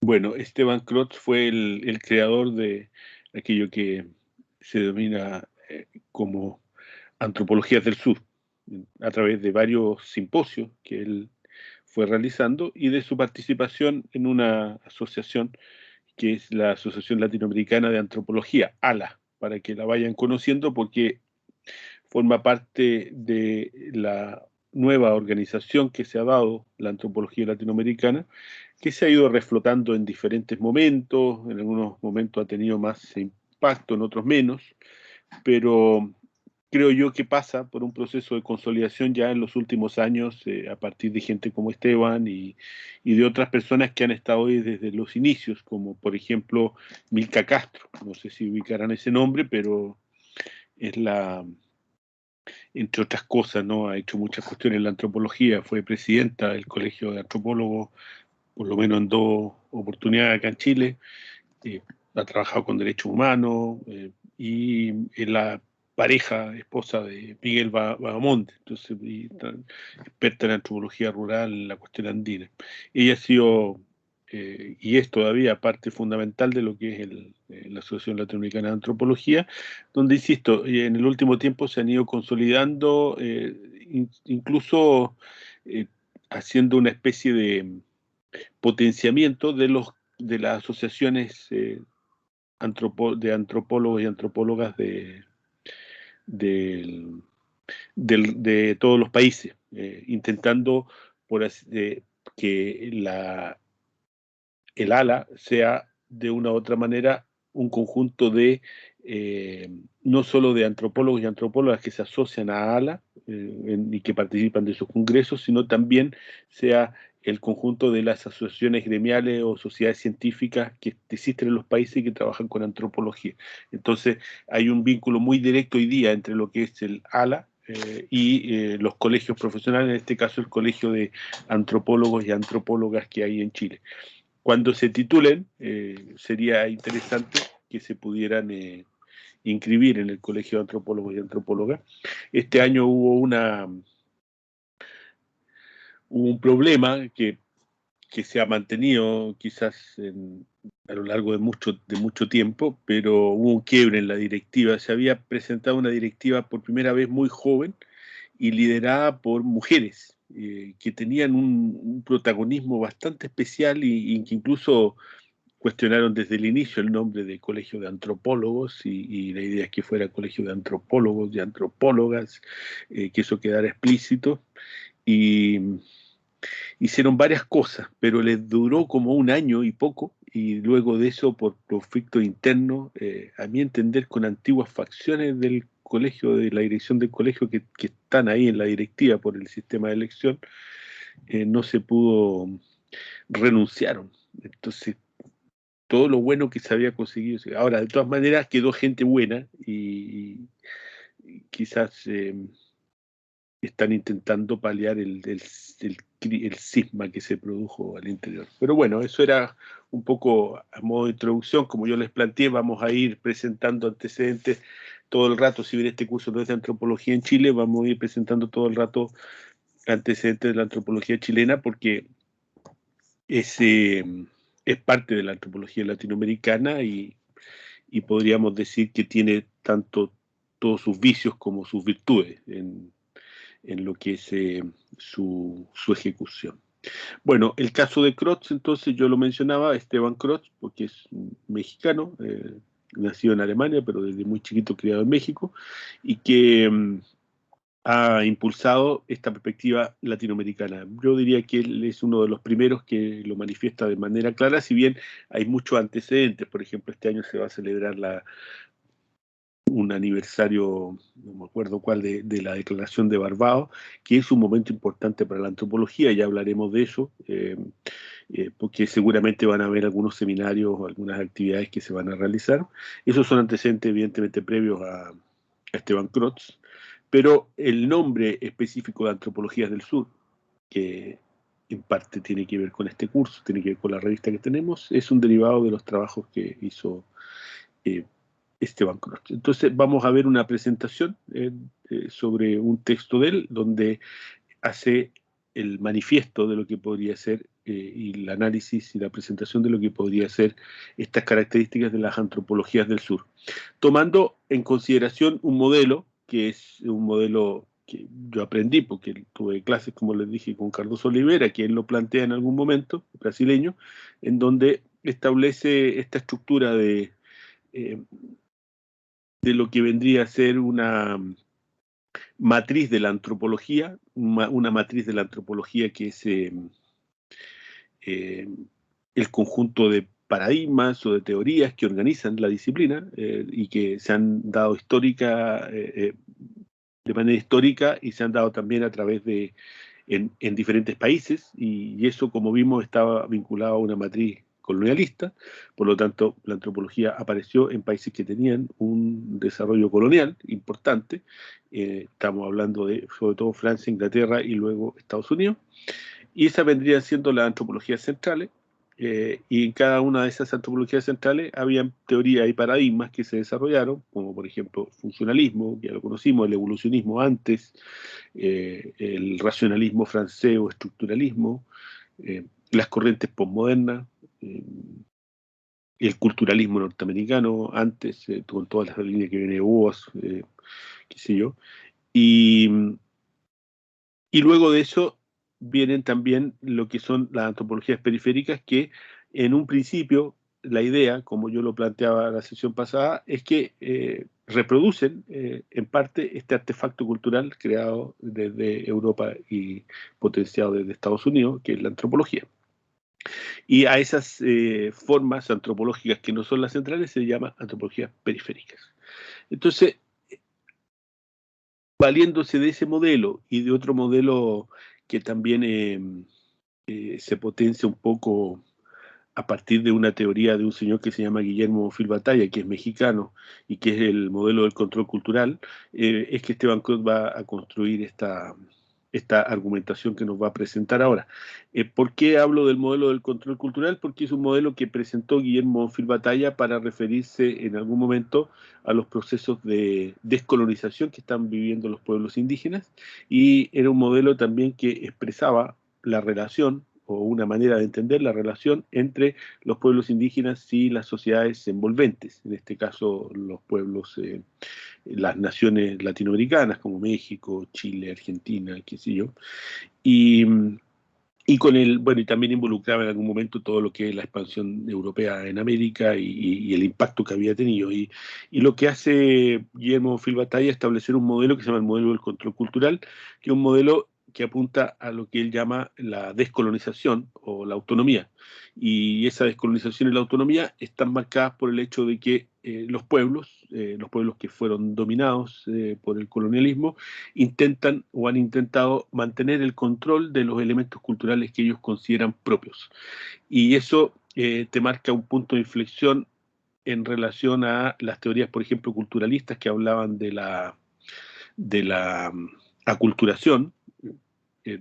Bueno, Esteban Crotz fue el creador de aquello que se denomina como Antropologías del Sur, a través de varios simposios que él fue realizando y de su participación en una asociación que es la Asociación Latinoamericana de Antropología, ALA, para que la vayan conociendo porque forma parte de la nueva organización que se ha dado, la antropología latinoamericana, que se ha ido reflotando en diferentes momentos, en algunos momentos ha tenido más impacto, en otros menos, pero creo yo que pasa por un proceso de consolidación ya en los últimos años, a partir de gente como Esteban y de otras personas que han estado ahí desde los inicios, como por ejemplo Milka Castro, no sé si ubicarán ese nombre, pero es la, entre otras cosas, ¿no? Ha hecho muchas cuestiones en la antropología, fue presidenta del Colegio de Antropólogos, por lo menos en dos oportunidades acá en Chile, eh, ha trabajado con derechos humanos y es la pareja, esposa de Miguel Bahamonde, entonces, experta en antropología rural, en la cuestión andina. Ella ha sido y es todavía parte fundamental de lo que es la Asociación Latinoamericana de Antropología, donde, insisto, en el último tiempo se han ido consolidando, incluso eh, haciendo una especie de potenciamiento de las asociaciones de antropólogos y antropólogas de, de todos los países, intentando por que el ALA sea de una u otra manera un conjunto de no solo de antropólogos y antropólogas que se asocian a ALA y que participan de sus congresos, sino también sea el conjunto de las asociaciones gremiales o sociedades científicas que existen en los países y que trabajan con antropología. Entonces, hay un vínculo muy directo hoy día entre lo que es el ALA y los colegios profesionales, en este caso el Colegio de Antropólogos y Antropólogas que hay en Chile. Cuando se titulen, sería interesante que se pudieran inscribir en el Colegio de Antropólogos y Antropólogas. Este año hubo un problema que se ha mantenido quizás a lo largo de mucho tiempo, pero hubo un quiebre en la directiva. Se había presentado una directiva por primera vez muy joven y liderada por mujeres que tenían un protagonismo bastante especial y que incluso cuestionaron desde el inicio el nombre de Colegio de Antropólogos y la idea es que fuera Colegio de Antropólogos y Antropólogas, que eso quedara explícito. Y hicieron varias cosas, pero les duró como un año y poco, y luego de eso, por conflicto interno, a mi entender, con antiguas facciones del colegio, de la dirección del colegio, que están ahí en la directiva por el sistema de elección, no se pudo, renunciaron. Entonces, todo lo bueno que se había conseguido. Ahora, de todas maneras, quedó gente buena y quizás están intentando paliar el cisma que se produjo al interior. Pero bueno, eso era un poco a modo de introducción. Como yo les planteé, vamos a ir presentando antecedentes todo el rato. Si bien este curso no es de antropología en Chile, vamos a ir presentando todo el rato antecedentes de la antropología chilena porque es, eh, es parte de la antropología latinoamericana y podríamos decir que tiene tanto todos sus vicios como sus virtudes en lo que es su ejecución. Bueno, el caso de Crotz, entonces yo lo mencionaba, Esteban Crotz, porque es un mexicano, nacido en Alemania, pero desde muy chiquito criado en México, y que ha impulsado esta perspectiva latinoamericana. Yo diría que él es uno de los primeros que lo manifiesta de manera clara, si bien hay muchos antecedentes. Por ejemplo, este año se va a celebrar un aniversario, no me acuerdo cuál, de la Declaración de Barbados, que es un momento importante para la antropología, ya hablaremos de eso, porque seguramente van a haber algunos seminarios o algunas actividades que se van a realizar. Esos son antecedentes, evidentemente, previos a Esteban Crotz, pero el nombre específico de Antropologías del Sur, que en parte tiene que ver con este curso, tiene que ver con la revista que tenemos, es un derivado de los trabajos que hizo eh, Esteban Crotz. Entonces vamos a ver una presentación sobre un texto de él donde hace el manifiesto de lo que podría ser y el análisis y la presentación de lo que podría ser estas características de las antropologías del sur, tomando en consideración un modelo que es un modelo que yo aprendí porque tuve clases, como les dije, con Cardoso Oliveira, que él lo plantea en algún momento, brasileño, en donde establece esta estructura eh, de lo que vendría a ser una matriz de la antropología, una matriz de la antropología que es eh, el conjunto de paradigmas o de teorías que organizan la disciplina y que se han dado de manera histórica y se han dado también a través de en diferentes países y eso, como vimos, estaba vinculado a una matriz colonialista. Por lo tanto, la antropología apareció en países que tenían un desarrollo colonial importante. Estamos hablando de, sobre todo, Francia, Inglaterra y luego Estados Unidos. Y esas vendrían siendo las antropologías centrales. Y en cada una de esas antropologías centrales habían teorías y paradigmas que se desarrollaron, como por ejemplo el funcionalismo, que ya lo conocimos, el evolucionismo antes, el racionalismo francés o estructuralismo, las corrientes postmodernas, el culturalismo norteamericano antes, con todas las líneas que viene Boas, qué sé yo. Y, y luego de eso vienen también lo que son las antropologías periféricas, que en un principio la idea, como yo lo planteaba la sesión pasada, es que reproducen en parte este artefacto cultural creado desde Europa y potenciado desde Estados Unidos, que es la antropología. Y a esas formas antropológicas que no son las centrales se llama antropologías periféricas. Entonces, valiéndose de ese modelo y de otro modelo que también se potencia un poco a partir de una teoría de un señor que se llama Guillermo Fil Batalla, que es mexicano y que es el modelo del control cultural, es que Esteban Cruz va a construir esta argumentación que nos va a presentar ahora. ¿Por qué hablo del modelo del control cultural? Porque es un modelo que presentó Guillermo Fil Batalla para referirse en algún momento a los procesos de descolonización que están viviendo los pueblos indígenas, y era un modelo también que expresaba la relación o una manera de entender la relación entre los pueblos indígenas y las sociedades envolventes, en este caso los pueblos, las naciones latinoamericanas como México, Chile, Argentina, qué sé yo, y, y con el, bueno, y también involucraba en algún momento todo lo que es la expansión europea en América y el impacto que había tenido. Y lo que hace Guillermo Fil Batalla es establecer un modelo que se llama el modelo del control cultural, que es un modelo que apunta a lo que él llama la descolonización o la autonomía. Y esa descolonización y la autonomía están marcadas por el hecho de que los pueblos que fueron dominados por el colonialismo, intentan o han intentado mantener el control de los elementos culturales que ellos consideran propios. Y eso te marca un punto de inflexión en relación a las teorías, por ejemplo, culturalistas que hablaban de la aculturación, eh,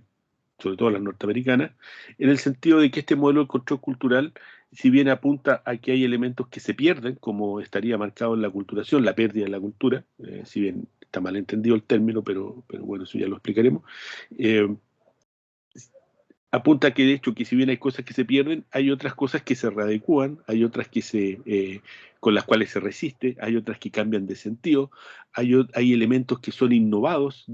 sobre todo las norteamericanas, en el sentido de que este modelo de control cultural, si bien apunta a que hay elementos que se pierden, como estaría marcado en la aculturación, la pérdida de la cultura, si bien está mal entendido el término, pero bueno, eso ya lo explicaremos, eh, apunta que de hecho que si bien hay cosas que se pierden, hay otras cosas que se readecúan, hay otras con las cuales se resiste, hay otras que cambian de sentido, hay elementos que son innovados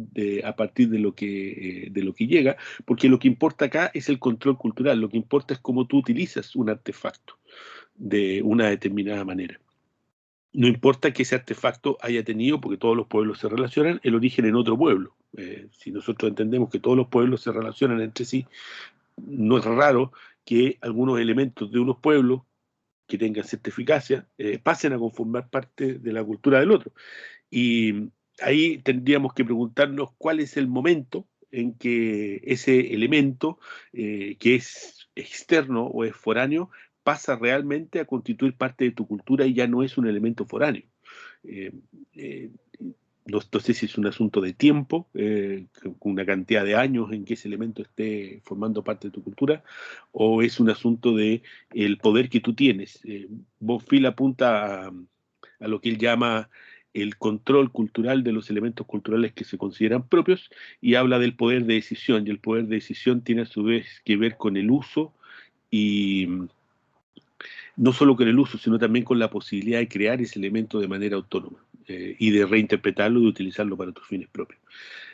a partir de lo que llega, porque lo que importa acá es el control cultural, lo que importa es cómo tú utilizas un artefacto de una determinada manera. No importa que ese artefacto haya tenido, porque todos los pueblos se relacionan, el origen en otro pueblo. Si nosotros entendemos que todos los pueblos se relacionan entre sí, no es raro que algunos elementos de unos pueblos que tengan cierta eficacia pasen a conformar parte de la cultura del otro. Y ahí tendríamos que preguntarnos cuál es el momento en que ese elemento que es externo o es foráneo pasa realmente a constituir parte de tu cultura y ya no es un elemento foráneo. Eh, eh, no sé si es un asunto de tiempo, con una cantidad de años en que ese elemento esté formando parte de tu cultura, o es un asunto de el poder que tú tienes. Bonfil apunta a lo que él llama el control cultural de los elementos culturales que se consideran propios, y habla del poder de decisión, y el poder de decisión tiene a su vez que ver con el uso, y no solo con el uso, sino también con la posibilidad de crear ese elemento de manera autónoma, y de reinterpretarlo y de utilizarlo para tus fines propios.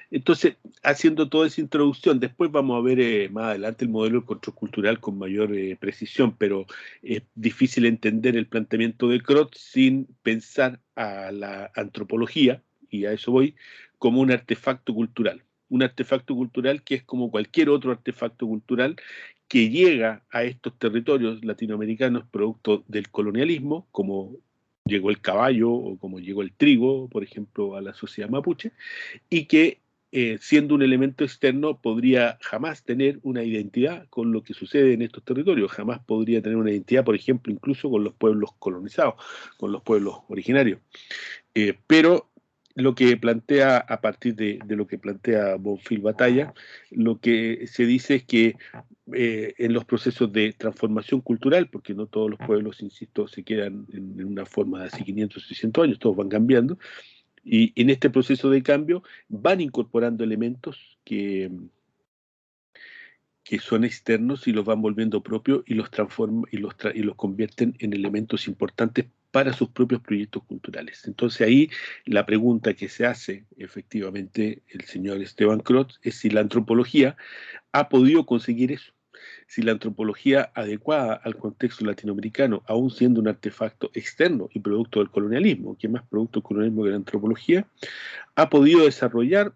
Entonces, haciendo toda esa introducción, después vamos a ver más adelante el modelo de control cultural con mayor precisión, pero es difícil entender el planteamiento de Crotz sin pensar a la antropología, y a eso voy, como un artefacto cultural. Un artefacto cultural que es como cualquier otro artefacto cultural que llega a estos territorios latinoamericanos producto del colonialismo, como llegó el caballo o como llegó el trigo, por ejemplo, a la sociedad mapuche, y que siendo un elemento externo podría jamás tener una identidad con lo que sucede en estos territorios, jamás podría tener una identidad, por ejemplo, incluso con los pueblos colonizados, con los pueblos originarios. Pero lo que plantea, a partir de lo que plantea Bonfil Batalla, lo que se dice es que en los procesos de transformación cultural, porque no todos los pueblos, insisto, se quedan en una forma de hace 500, 600 años, todos van cambiando, y en este proceso de cambio van incorporando elementos que son externos y los van volviendo propios y los transforman y los convierten en elementos importantes para sus propios proyectos culturales. Entonces ahí la pregunta que se hace efectivamente el señor Esteban Crotz es si la antropología ha podido conseguir eso, si la antropología adecuada al contexto latinoamericano, aún siendo un artefacto externo y producto del colonialismo, que es más producto del colonialismo que la antropología, ha podido desarrollar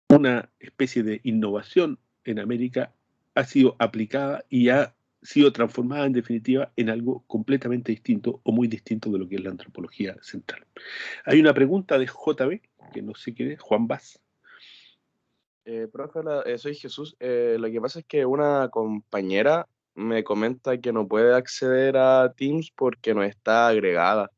una especie de innovación en América, ha sido aplicada y ha sido transformada en definitiva en algo completamente distinto o muy distinto de lo que es la antropología central. Hay una pregunta de JB, que no sé quién es, Juan Vaz. Profe, soy Jesús. Lo que pasa es que una compañera me comenta que no puede acceder a Teams porque no está agregada.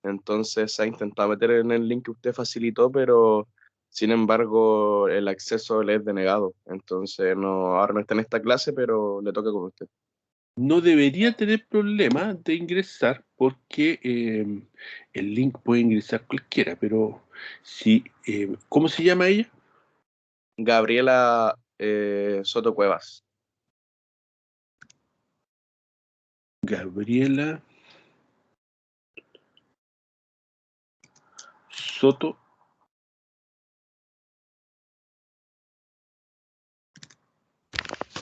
Entonces se ha intentado meter en el link que usted facilitó, pero sin embargo el acceso le es denegado. Entonces no, ahora no está en esta clase, pero le toca con usted. No debería tener problema de ingresar porque el link puede ingresar cualquiera, pero si, ¿cómo se llama ella? Gabriela Soto Cuevas. Gabriela Soto.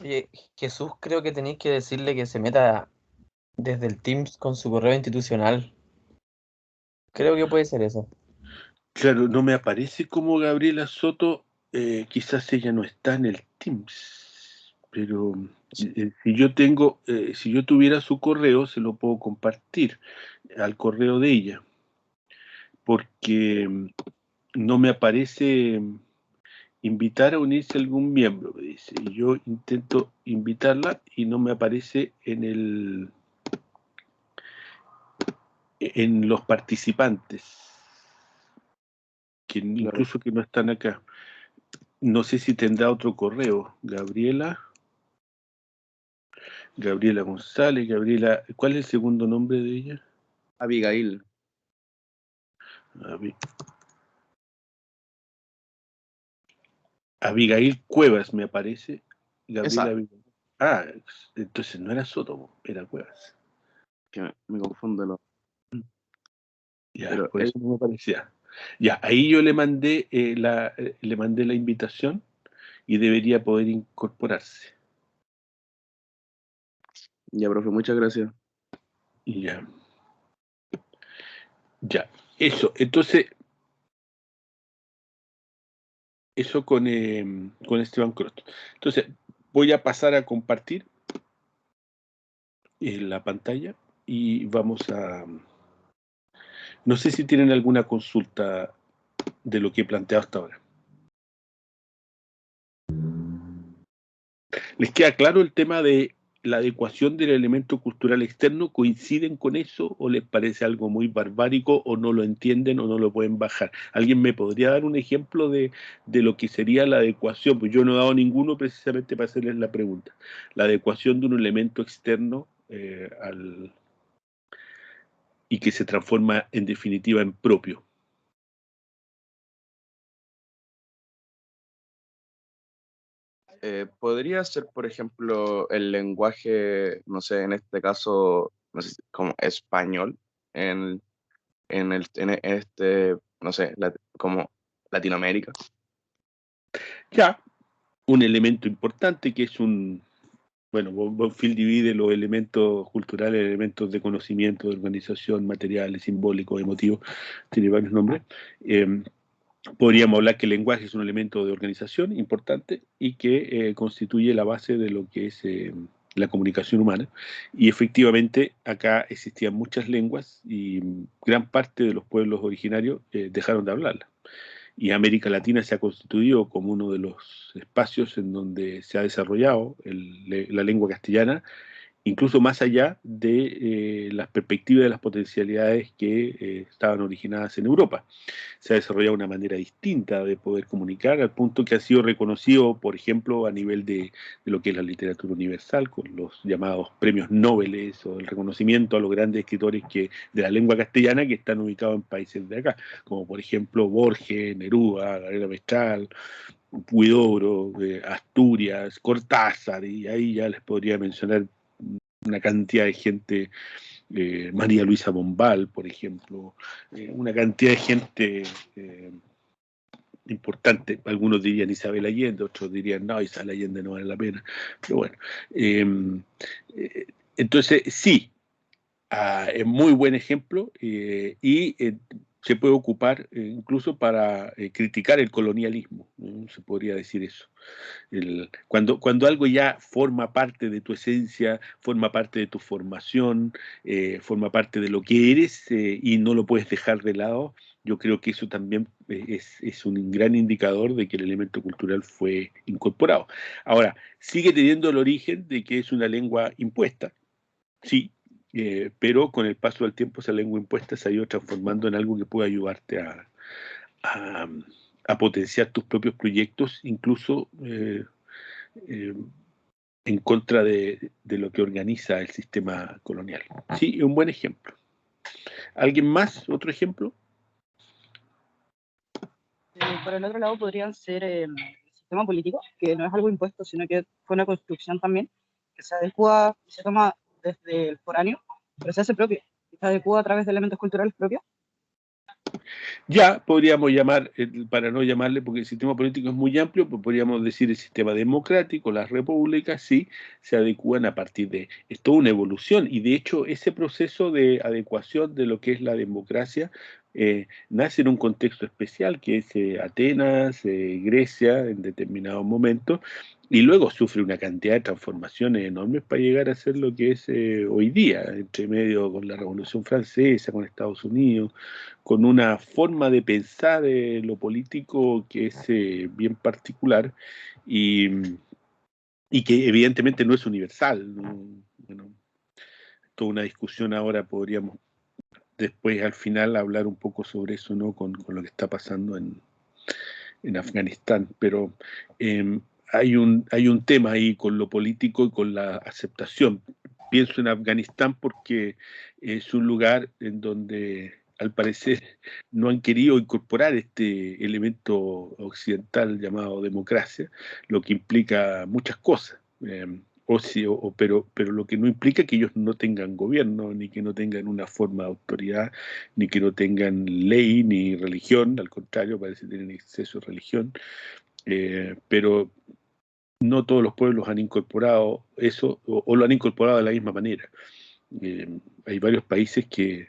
Oye, Jesús, creo que tenéis que decirle que se meta desde el Teams con su correo institucional. Creo que puede ser eso. Claro, no me aparece como Gabriela Soto, quizás ella no está en el Teams, pero si yo tuviera su correo, se lo puedo compartir al correo de ella, porque no me aparece invitar a unirse a algún miembro, me dice, y yo intento invitarla y no me aparece en los participantes, que Claro. incluso que no están acá. No sé si tendrá otro correo. Gabriela González, ¿cuál es el segundo nombre de ella? Abigail. Abi- Abigail Cuevas me aparece. Gabriela Esa, Abigail. Ah, entonces no era Soto, era Cuevas. que me confundo. Ya, Pero por eso no me parecía. Ya, ahí yo le mandé la invitación y debería poder incorporarse. ya, profe, muchas gracias. Y ya, ya. Eso, entonces, eso con Esteban Crosto. Entonces, voy a pasar a compartir la pantalla y vamos a... No sé si tienen alguna consulta de lo que he planteado hasta ahora. ¿Les queda claro el tema de la adecuación del elemento cultural externo? ¿Coinciden con eso o les parece algo muy barbárico o no lo entienden o no lo pueden bajar? ¿Alguien me podría dar un ejemplo de lo que sería la adecuación? Pues yo no he dado ninguno precisamente para hacerles la pregunta. La adecuación de un elemento externo y que se transforma en definitiva en propio. Podría ser, por ejemplo, el lenguaje, no sé, en este caso, no sé, como español, en, en este, no sé, como Latinoamérica. Ya, un elemento importante que es bueno, Bonfield divide los elementos culturales, elementos de conocimiento, de organización, materiales, simbólicos, emotivos, tiene varios nombres. Podríamos hablar que el lenguaje es un elemento de organización importante y que constituye la base de lo que es la comunicación humana. Y efectivamente acá existían muchas lenguas y gran parte de los pueblos originarios dejaron de hablarla. Y América Latina se ha constituido como uno de los espacios en donde se ha desarrollado la lengua castellana, incluso más allá de las perspectivas de las potencialidades que estaban originadas en Europa. Se ha desarrollado una manera distinta de poder comunicar, al punto que ha sido reconocido, por ejemplo, a nivel de lo que es la literatura universal, con los llamados premios Nobel o el reconocimiento a los grandes escritores de la lengua castellana que están ubicados en países de acá, como por ejemplo Borges, Neruda, Gabriela Mistral, Huidobro, Asturias, Cortázar, y ahí ya les podría mencionar una cantidad de gente, María Luisa Bombal, por ejemplo, una cantidad de gente importante. Algunos dirían Isabel Allende, otros dirían no, Isabel Allende no vale la pena. Pero bueno, entonces sí, es muy buen ejemplo y se puede ocupar incluso para criticar el colonialismo, ¿no? Se podría decir eso. Cuando algo ya forma parte de tu esencia, forma parte de tu formación, forma parte de lo que eres y no lo puedes dejar de lado, yo creo que eso también es un gran indicador de que el elemento cultural fue incorporado. Ahora, sigue teniendo el origen de que es una lengua impuesta, sí, pero con el paso del tiempo esa lengua impuesta se ha ido transformando en algo que puede ayudarte a, a potenciar tus propios proyectos, incluso eh, en contra de lo que organiza el sistema colonial. Sí, es un buen ejemplo. ¿Alguien más? ¿Otro ejemplo? Por el otro lado podrían ser el sistema político, que no es algo impuesto, sino que fue una construcción también, que se adecua y se toma desde el foráneo, pero se hace propio, y se adecua a través de elementos culturales propios. Ya podríamos llamar, para no llamarle, porque el sistema político es muy amplio, pues podríamos decir el sistema democrático, las repúblicas, sí, se adecúan a partir de, es toda una evolución, y de hecho ese proceso de adecuación de lo que es la democracia nace en un contexto especial, que es Atenas, Grecia, en determinados momentos, y luego sufre una cantidad de transformaciones enormes para llegar a ser lo que es hoy día, entre medio con la Revolución Francesa, con Estados Unidos, con una forma de pensar lo político que es bien particular y, y, que evidentemente no es universal, ¿no? Bueno, toda una discusión ahora podríamos después al final hablar un poco sobre eso, ¿no? Con lo que está pasando en Afganistán, pero hay un tema ahí con lo político y con la aceptación. Pienso en Afganistán porque es un lugar en donde al parecer no han querido incorporar este elemento occidental llamado democracia, lo que implica muchas cosas. Pero lo que no implica que ellos no tengan gobierno, ni que no tengan una forma de autoridad, ni que no tengan ley ni religión, al contrario, parece que tienen exceso de religión, pero no todos los pueblos han incorporado eso o lo han incorporado de la misma manera. Hay varios países que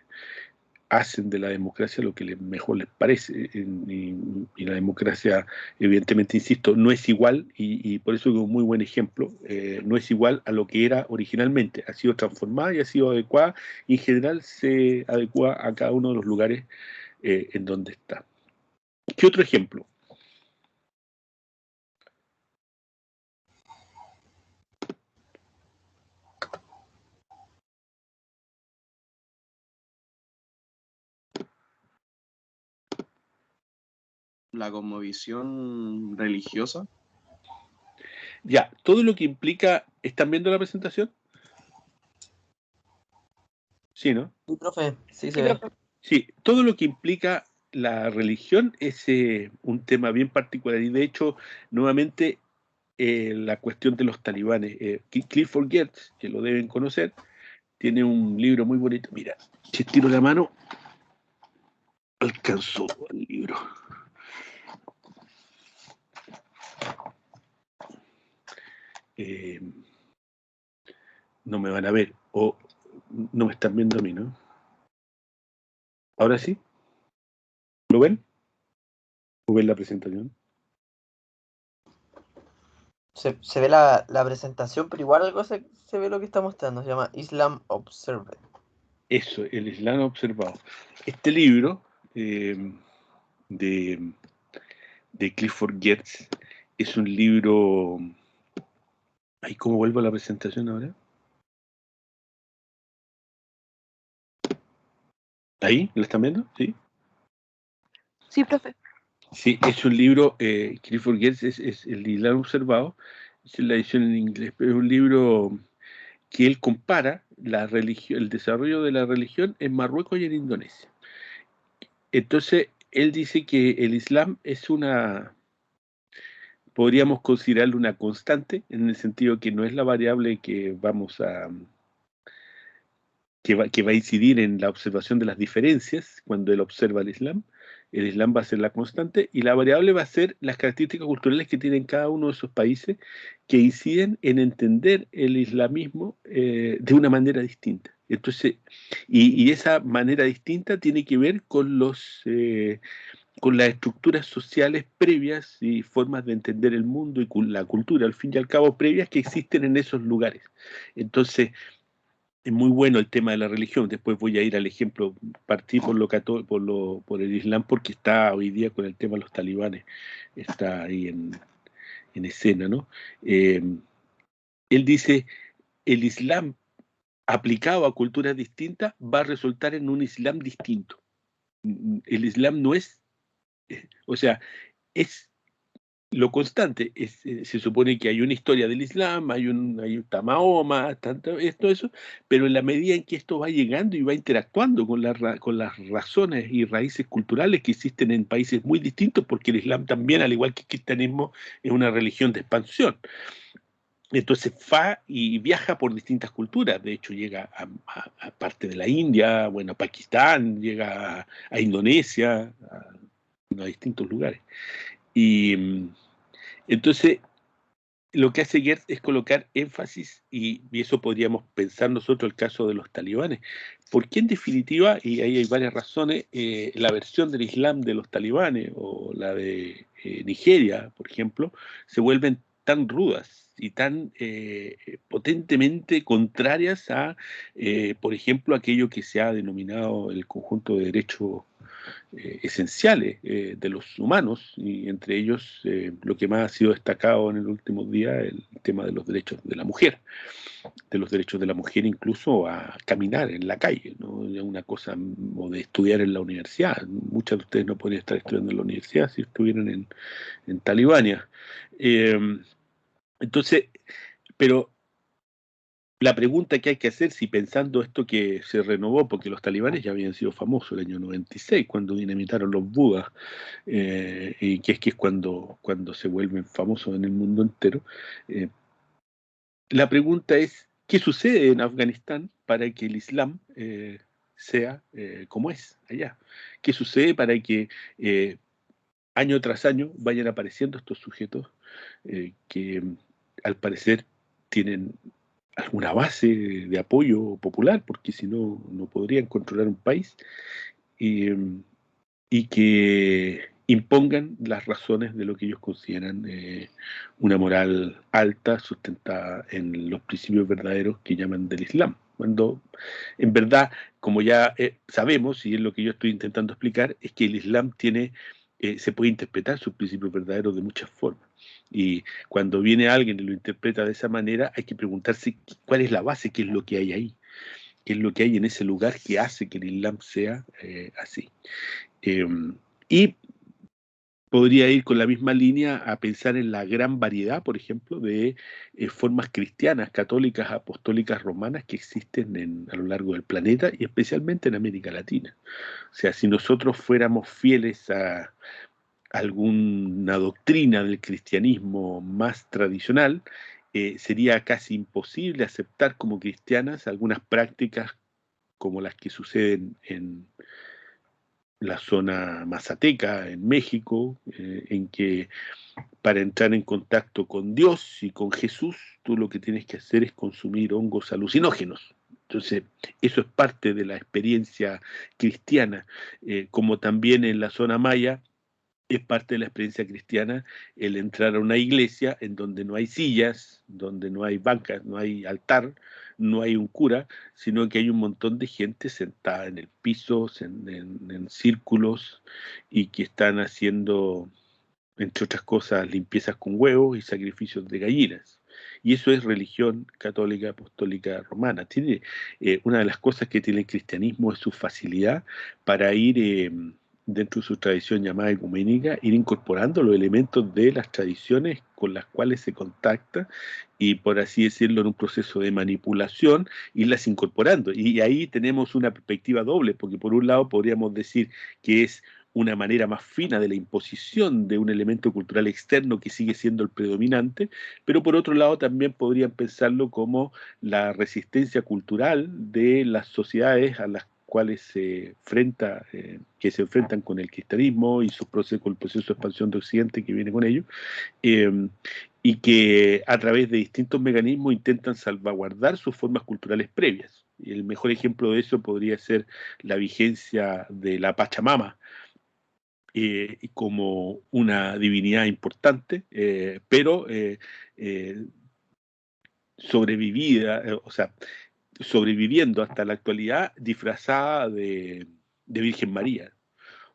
hacen de la democracia lo que mejor les parece y la democracia evidentemente, insisto, no es igual y por eso es un muy buen ejemplo, no es igual a lo que era originalmente, ha sido transformada y ha sido adecuada y en general se adecua a cada uno de los lugares en donde está. ¿Qué otro ejemplo? La cosmovisión religiosa. Ya, todo lo que implica, ¿están viendo la presentación? Sí, ¿no? Sí, profe, sí se Sí, ve. pero Sí, todo lo que implica la religión es un tema bien particular y de hecho, nuevamente, la cuestión de los talibanes. Clifford Geertz, que lo deben conocer, tiene un libro muy bonito. Mira, si estiro la mano, alcanzó el libro. No me van a ver, o no me están viendo a mí, ¿no? ¿Ahora sí? ¿Lo ven? ¿O ven la presentación? Se ve la presentación, pero igual algo se ve lo que está mostrando. Se llama Islam Observed. Eso, el Islam observado. Este libro de Clifford Geertz es un libro... Ay, ¿cómo vuelvo a la presentación ahora? ¿Ahí? ¿Lo están viendo? ¿Sí? Sí, profe. Sí, es un libro, Clifford Geertz es el Islam observado, es la edición en inglés, pero es un libro que él compara la religión, el desarrollo de la religión en Marruecos y en Indonesia. Entonces, él dice que el Islam es podríamos considerarlo una constante, en el sentido que no es la variable que que va a incidir en la observación de las diferencias cuando él observa el Islam va a ser la constante y la variable va a ser las características culturales que tienen cada uno de esos países que inciden en entender el islamismo de una manera distinta. Entonces, y esa manera distinta tiene que ver con con las estructuras sociales previas y formas de entender el mundo y la cultura, al fin y al cabo, previas que existen en esos lugares. Entonces, es muy bueno el tema de la religión. Después voy a ir al ejemplo, partí por por el Islam, porque está hoy día con el tema de los talibanes, está ahí en escena, ¿no? Eh, Él dice, el Islam aplicado a culturas distintas va a resultar en un Islam distinto. El Islam no es, o sea, es lo constante. Se supone que hay una historia del Islam, hay un Mahoma, tanto esto, eso, pero en la medida en que esto va llegando y va interactuando con con las razones y raíces culturales que existen en países muy distintos, porque el Islam también, al igual que el cristianismo, es una religión de expansión. Entonces va y viaja por distintas culturas. De hecho, llega a parte de la India, bueno, a Pakistán, llega a Indonesia, a distintos lugares. Y entonces, lo que hace Geertz es colocar énfasis, y eso podríamos pensar nosotros el caso de los talibanes, porque en definitiva, y ahí hay varias razones, la versión del Islam de los talibanes o la de Nigeria, por ejemplo, se vuelven tan rudas y tan potentemente contrarias a, por ejemplo, aquello que se ha denominado el conjunto de derechos esenciales de los humanos, y entre ellos lo que más ha sido destacado en el último día, el tema de los derechos de la mujer, incluso a caminar en la calle, ¿no? Es una cosa, o de estudiar en la universidad. Muchas de ustedes no podrían estar estudiando en la universidad si estuvieran en Talibania. Eh, entonces, pero la pregunta que hay que hacer, si pensando esto que se renovó, porque los talibanes ya habían sido famosos el año 96, cuando dinamitaron los Budas, y que es cuando se vuelven famosos en el mundo entero. La pregunta es, ¿qué sucede en Afganistán para que el Islam sea como es allá? ¿Qué sucede para que año tras año vayan apareciendo estos sujetos que al parecer tienen alguna base de apoyo popular, porque si no, no podrían controlar un país, y, y que impongan las razones de lo que ellos consideran una moral alta, sustentada en los principios verdaderos que llaman del Islam? Cuando en verdad, como ya sabemos, y es lo que yo estoy intentando explicar, es que el Islam se puede interpretar sus principios verdaderos de muchas formas. Y cuando viene alguien y lo interpreta de esa manera, hay que preguntarse cuál es la base, qué es lo que hay ahí, qué es lo que hay en ese lugar que hace que el Islam sea así. Y podría ir con la misma línea a pensar en la gran variedad, por ejemplo, de formas cristianas, católicas, apostólicas, romanas que existen a lo largo del planeta y especialmente en América Latina. O sea, si nosotros fuéramos fieles alguna doctrina del cristianismo más tradicional, sería casi imposible aceptar como cristianas algunas prácticas como las que suceden en la zona mazateca, en México, en que para entrar en contacto con Dios y con Jesús, tú lo que tienes que hacer es consumir hongos alucinógenos. Entonces, eso es parte de la experiencia cristiana, como también en la zona maya es parte de la experiencia cristiana el entrar a una iglesia en donde no hay sillas, donde no hay bancas, no hay altar, no hay un cura, sino que hay un montón de gente sentada en el piso, en círculos, y que están haciendo, entre otras cosas, limpiezas con huevos y sacrificios de gallinas. Y eso es religión católica apostólica romana. Tiene, una de las cosas que tiene el cristianismo es su facilidad para ir, dentro de su tradición llamada ecuménica, ir incorporando los elementos de las tradiciones con las cuales se contacta y, por así decirlo, en un proceso de manipulación, irlas incorporando. Y ahí tenemos una perspectiva doble, porque por un lado podríamos decir que es una manera más fina de la imposición de un elemento cultural externo que sigue siendo el predominante, pero por otro lado también podrían pensarlo como la resistencia cultural de las sociedades a las cuales que se enfrentan con el cristianismo y con el proceso de expansión de Occidente que viene con ello, eh, y que a través de distintos mecanismos intentan salvaguardar sus formas culturales previas. Y el mejor ejemplo de eso podría ser la vigencia de la Pachamama, como una divinidad importante, pero sobrevivida, o sea, sobreviviendo hasta la actualidad disfrazada de Virgen María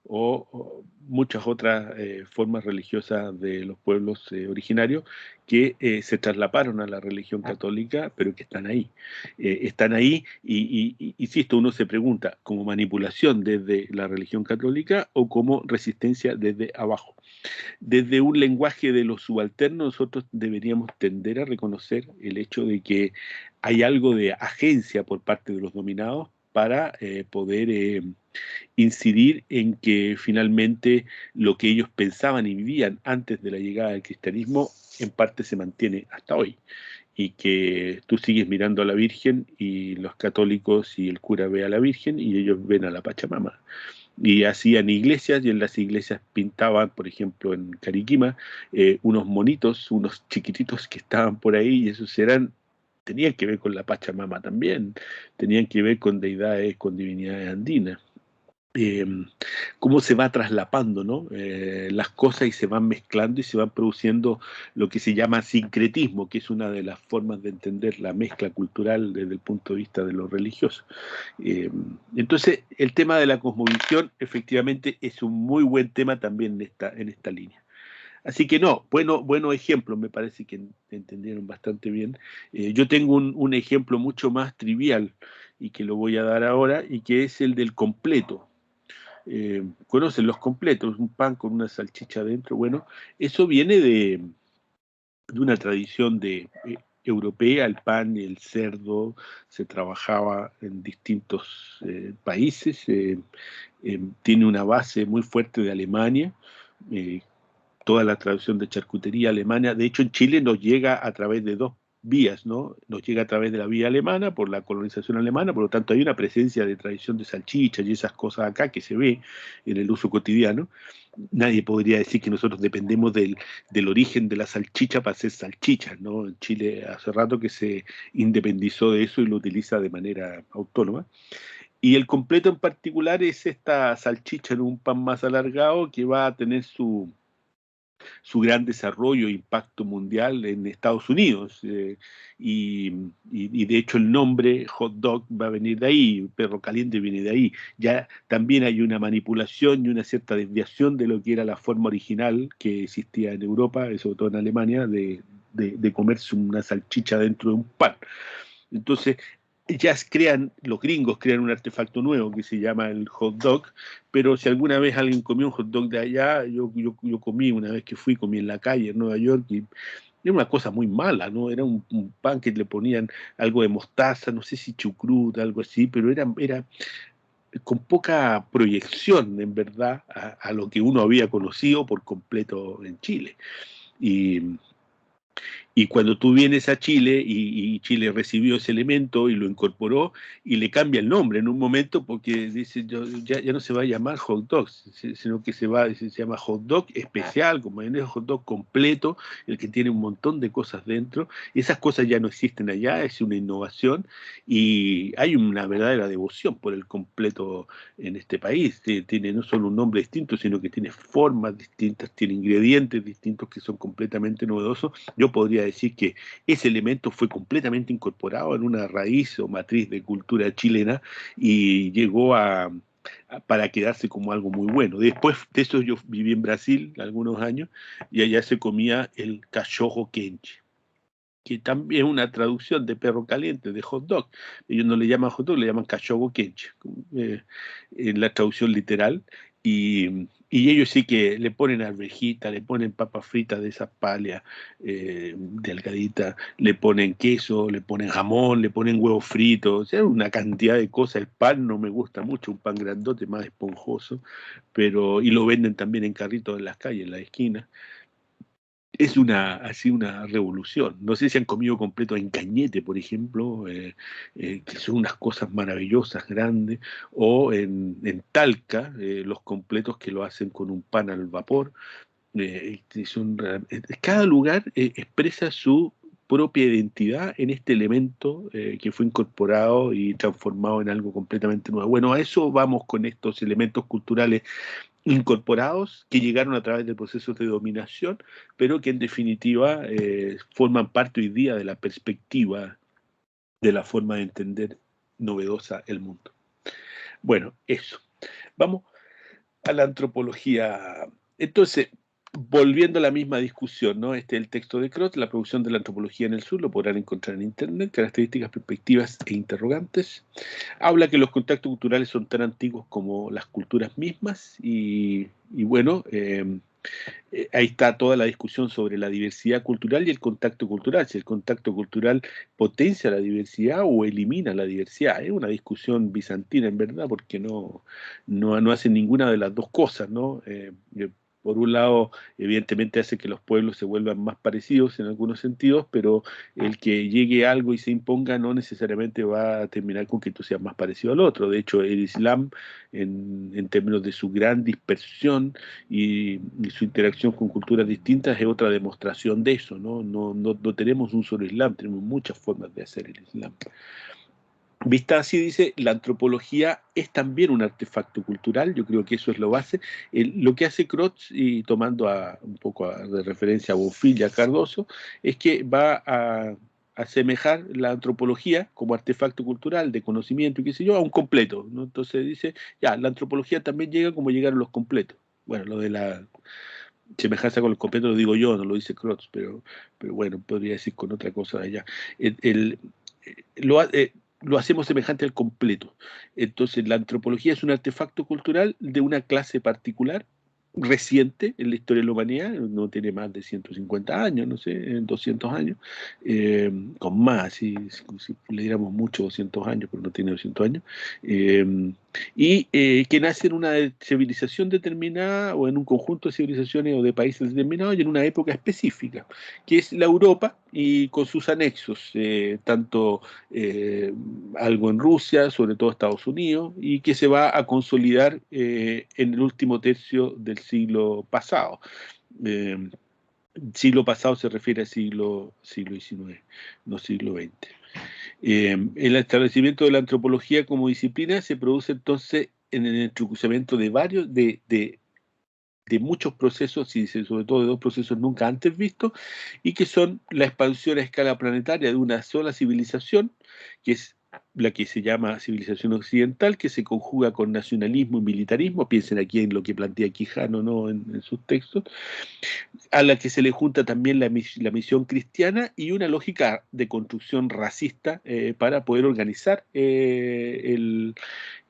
o muchas otras formas religiosas de los pueblos originarios que se traslaparon a la religión católica, pero que están ahí. Están ahí insisto, uno se pregunta, ¿como manipulación desde la religión católica o como resistencia desde abajo? Desde un lenguaje de los subalternos, nosotros deberíamos tender a reconocer el hecho de que hay algo de agencia por parte de los dominados para poder incidir en que finalmente lo que ellos pensaban y vivían antes de la llegada del cristianismo en parte se mantiene hasta hoy, y que tú sigues mirando a la Virgen y los católicos y el cura ve a la Virgen y ellos ven a la Pachamama. Y hacían iglesias, y en las iglesias pintaban, por ejemplo, en Cariquima, unos monitos, unos chiquititos que estaban por ahí, y esos tenían que ver con la Pachamama también, tenían que ver con deidades, con divinidades andinas. eh, Cómo se va traslapando, ¿no? Las cosas, y se van mezclando y se van produciendo lo que se llama sincretismo, que es una de las formas de entender la mezcla cultural desde el punto de vista de lo religioso. Eh, entonces, el tema de la cosmovisión efectivamente es un muy buen tema también en esta línea. Así que no, buenos ejemplos, me parece que entendieron bastante bien. Yo tengo un ejemplo mucho más trivial y que lo voy a dar ahora, y que es el del completo. Conocen los completos, un pan con una salchicha adentro. Bueno, eso viene de una tradición europea. El pan y el cerdo se trabajaba en distintos países. Tiene una base muy fuerte de Alemania. eh, Toda la tradición de charcutería alemana. De hecho, en Chile nos llega a través de dos vías, ¿no? Nos llega a través de la vía alemana, por la colonización alemana, por lo tanto hay una presencia de tradición de salchichas y esas cosas acá que se ve en el uso cotidiano. Nadie podría decir que nosotros dependemos del origen de la salchicha para hacer salchichas, ¿no? En Chile hace rato que se independizó de eso y lo utiliza de manera autónoma. Y el completo en particular es esta salchicha en un pan más alargado que va a tener su gran desarrollo e impacto mundial en Estados Unidos. Y de hecho el nombre hot dog va a venir de ahí, perro caliente viene de ahí. Ya también hay una manipulación y una cierta desviación de lo que era la forma original que existía en Europa, sobre todo en Alemania, de comerse una salchicha dentro de un pan. Entonces, los gringos crean un artefacto nuevo que se llama el hot dog, pero si alguna vez alguien comió un hot dog de allá, yo comí una vez que comí en la calle en Nueva York, y era una cosa muy mala, ¿no? Era un pan que le ponían algo de mostaza, no sé si chucrut, algo así, pero con poca proyección, en verdad, a lo que uno había conocido por completo en Chile. Y cuando tú vienes a Chile y Chile recibió ese elemento y lo incorporó y le cambia el nombre en un momento porque dice ya no se va a llamar hot dog, sino que se llama hot dog especial, como en el hot dog completo, el que tiene un montón de cosas dentro. Y esas cosas ya no existen allá, es una innovación y hay una verdadera devoción por el completo en este país. Tiene no solo un nombre distinto, sino que tiene formas distintas, tiene ingredientes distintos que son completamente novedosos. Yo podría decir que ese elemento fue completamente incorporado en una raíz o matriz de cultura chilena y llegó para quedarse como algo muy bueno. Después de eso yo viví en Brasil algunos años y allá se comía el cachorro quente, que también es una traducción de perro caliente, de hot dog. Ellos no le llaman hot dog, le llaman cachorro quente, en la traducción literal. Y ellos sí que le ponen arvejita, le ponen papas fritas de esas palias delgaditas, le ponen queso, le ponen jamón, le ponen huevos fritos, o sea, una cantidad de cosas. El pan no me gusta mucho, un pan grandote, más esponjoso, y lo venden también en carritos en las calles, en la esquina. Es así una revolución. No sé si han comido completo en Cañete, por ejemplo, que son unas cosas maravillosas, grandes, o en Talca, los completos que lo hacen con un pan al vapor. Cada lugar expresa su propia identidad en este elemento que fue incorporado y transformado en algo completamente nuevo. Bueno, a eso vamos con estos elementos culturales incorporados que llegaron a través de procesos de dominación, pero que en definitiva forman parte hoy día de la perspectiva de la forma de entender novedosa el mundo. Bueno, eso. Vamos a la antropología. Entonces, volviendo a la misma discusión, ¿no? Este es el texto de Crot, la producción de la antropología en el sur, lo podrán encontrar en internet, características, perspectivas e interrogantes. Habla que los contactos culturales son tan antiguos como las culturas mismas y bueno, ahí está toda la discusión sobre la diversidad cultural y el contacto cultural, si el contacto cultural potencia la diversidad o elimina la diversidad. Es una discusión bizantina en verdad, porque no hace ninguna de las dos cosas, ¿no? Por un lado, evidentemente hace que los pueblos se vuelvan más parecidos en algunos sentidos, pero el que llegue algo y se imponga no necesariamente va a terminar con que tú seas más parecido al otro. De hecho, el Islam, en términos de su gran dispersión y su interacción con culturas distintas, es otra demostración de eso, ¿no? No tenemos un solo Islam, tenemos muchas formas de hacer el Islam. Vista así, dice, la antropología es también un artefacto cultural, yo creo que eso es lo base. Lo que hace Crotz, y tomando un poco de referencia a Bonfil y a Cardoso, es que va a asemejar la antropología como artefacto cultural de conocimiento y qué sé yo, a un completo, ¿no? Entonces dice, ya, la antropología también llega como llegaron los completos. Bueno, lo de la semejanza con los completos lo digo yo, no lo dice Crotz, pero bueno, podría decir con otra cosa de allá. El, el- lo, ha- eh, lo hacemos semejante al completo. Entonces, la antropología es un artefacto cultural de una clase particular, reciente en la historia de la humanidad, no tiene más de 150 años, no sé, 200 años, con más, si le diéramos mucho, 200 años, pero no tiene 200 años, que nace en una civilización determinada o en un conjunto de civilizaciones o de países determinados y en una época específica, que es la Europa y con sus anexos, tanto algo en Rusia, sobre todo Estados Unidos, y que se va a consolidar en el último tercio del siglo pasado. Eh, Siglo pasado se refiere al siglo XIX, no siglo XX. El establecimiento de la antropología como disciplina se produce entonces en el entrecruzamiento de muchos procesos, y sobre todo de dos procesos nunca antes vistos, y que son la expansión a escala planetaria de una sola civilización, que es la que se llama civilización occidental, que se conjuga con nacionalismo y militarismo, piensen aquí en lo que plantea Quijano, ¿no? en sus textos, a la que se le junta también la misión cristiana y una lógica de construcción racista para poder organizar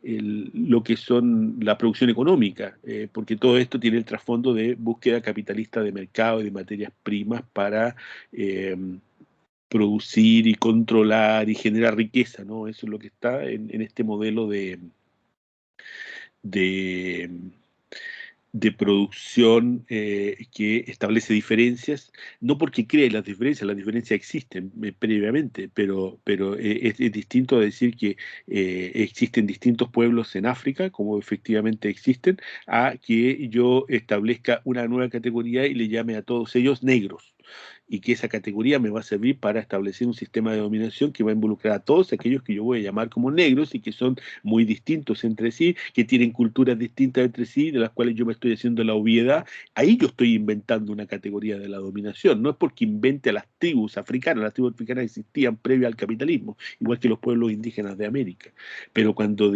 lo que son la producción económica, porque todo esto tiene el trasfondo de búsqueda capitalista de mercado y de materias primas para producir y controlar y generar riqueza, ¿no? Eso es lo que está en este modelo de, de producción que establece diferencias, no porque cree las diferencias existen previamente, pero es distinto a decir que existen distintos pueblos en África, como efectivamente existen, a que yo establezca una nueva categoría y le llame a todos ellos negros, y que esa categoría me va a servir para establecer un sistema de dominación que va a involucrar a todos aquellos que yo voy a llamar como negros y que son muy distintos entre sí, que tienen culturas distintas entre sí, de las cuales yo me estoy haciendo la obviedad. Ahí yo estoy inventando una categoría de la dominación. No es porque invente a las tribus africanas existían previo al capitalismo, igual que los pueblos indígenas de América. Pero cuando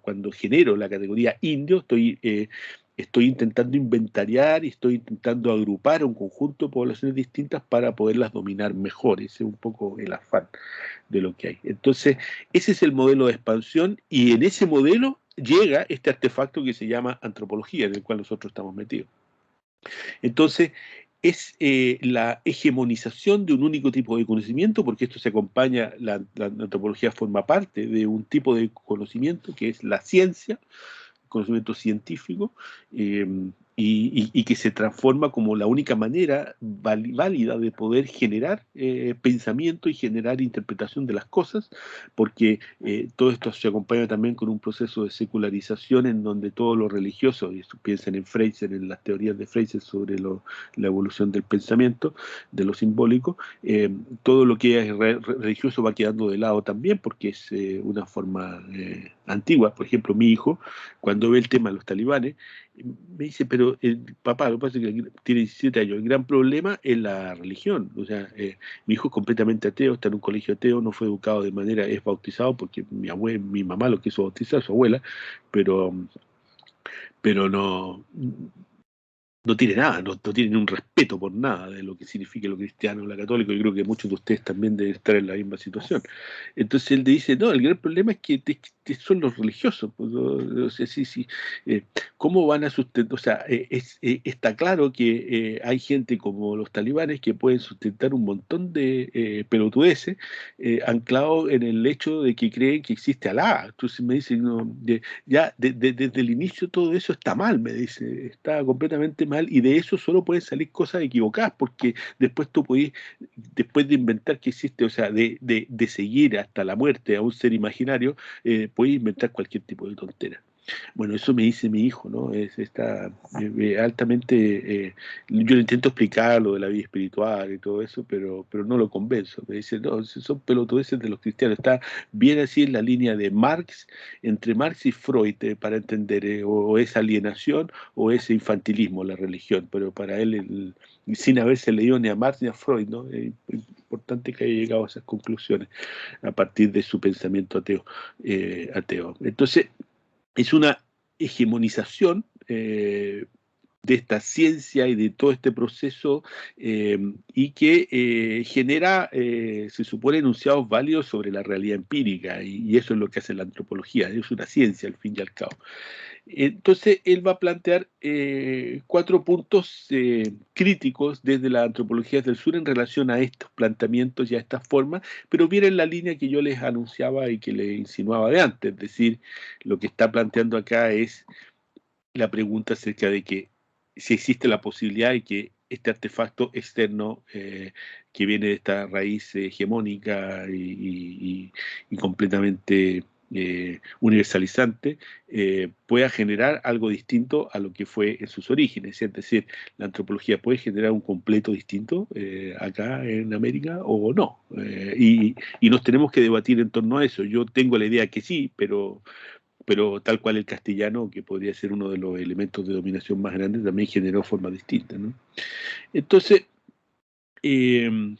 cuando genero la categoría indio, estoy intentando inventariar y estoy intentando agrupar un conjunto de poblaciones distintas para poderlas dominar mejor. Ese es un poco el afán de lo que hay. Entonces, ese es el modelo de expansión, y en ese modelo llega este artefacto que se llama antropología, en el cual nosotros estamos metidos. Entonces, es la hegemonización de un único tipo de conocimiento, porque esto se acompaña, la antropología forma parte de un tipo de conocimiento que es la ciencia, conocimiento científico, y que se transforma como la única manera válida de poder generar pensamiento y generar interpretación de las cosas, porque todo esto se acompaña también con un proceso de secularización en donde todo lo religioso, y piensen en Fraser, en las teorías de Fraser sobre la evolución del pensamiento, de lo simbólico, todo lo que es religioso va quedando de lado también, porque es una forma antigua. Por ejemplo, mi hijo, cuando ve el tema de los talibanes, me dice, pero papá, lo que pasa es que tiene 17 años, el gran problema es la religión. O sea, mi hijo es completamente ateo, está en un colegio ateo, no fue educado de manera, es bautizado porque mi mamá lo quiso bautizar, su abuela, pero, pero no tiene nada, no tiene un respeto por nada de lo que significa lo cristiano o lo católico. Yo creo que muchos de ustedes también deben estar en la misma situación. Entonces él dice, no, el gran problema es que son los religiosos. Pues, o sea, sí, ¿cómo van a sustentar? O sea, está claro que hay gente como los talibanes que pueden sustentar un montón de pelotudeces anclados en el hecho de que creen que existe Alá. Entonces me dicen, no, desde el inicio todo eso está mal, me dice, está completamente mal, y de eso solo pueden salir cosas equivocadas, porque después tú podés, después de inventar que existe, o sea, de seguir hasta la muerte a un ser imaginario, puedes inventar cualquier tipo de tontera. Bueno, eso me dice mi hijo, ¿no? Está altamente, yo le intento explicar lo de la vida espiritual y todo eso, pero no lo convenzo. Me dice, no, son pelotudeces de los cristianos. Está bien así en la línea de Marx, entre Marx y Freud, para entender, o esa alienación o ese infantilismo, la religión, pero para él, sin haberse leído ni a Marx ni a Freud, ¿no? Es importante que haya llegado a esas conclusiones a partir de su pensamiento ateo. Entonces, es una hegemonización de esta ciencia y de todo este proceso, y que genera, se supone, enunciados válidos sobre la realidad empírica, y eso es lo que hace la antropología, es una ciencia al fin y al cabo. Entonces, él va a plantear 4 puntos críticos desde la antropología del sur en relación a estos planteamientos y a estas formas, pero viene en la línea que yo les anunciaba y que les insinuaba de antes. Es decir, lo que está planteando acá es la pregunta acerca de que si existe la posibilidad de que este artefacto externo que viene de esta raíz hegemónica y completamente universalizante, pueda generar algo distinto a lo que fue en sus orígenes. Es decir, la antropología puede generar un completo distinto acá en América o no. Y nos tenemos que debatir en torno a eso. Yo tengo la idea que sí, pero tal cual el castellano, que podría ser uno de los elementos de dominación más grandes, también generó formas distintas, ¿no? Entonces, eh,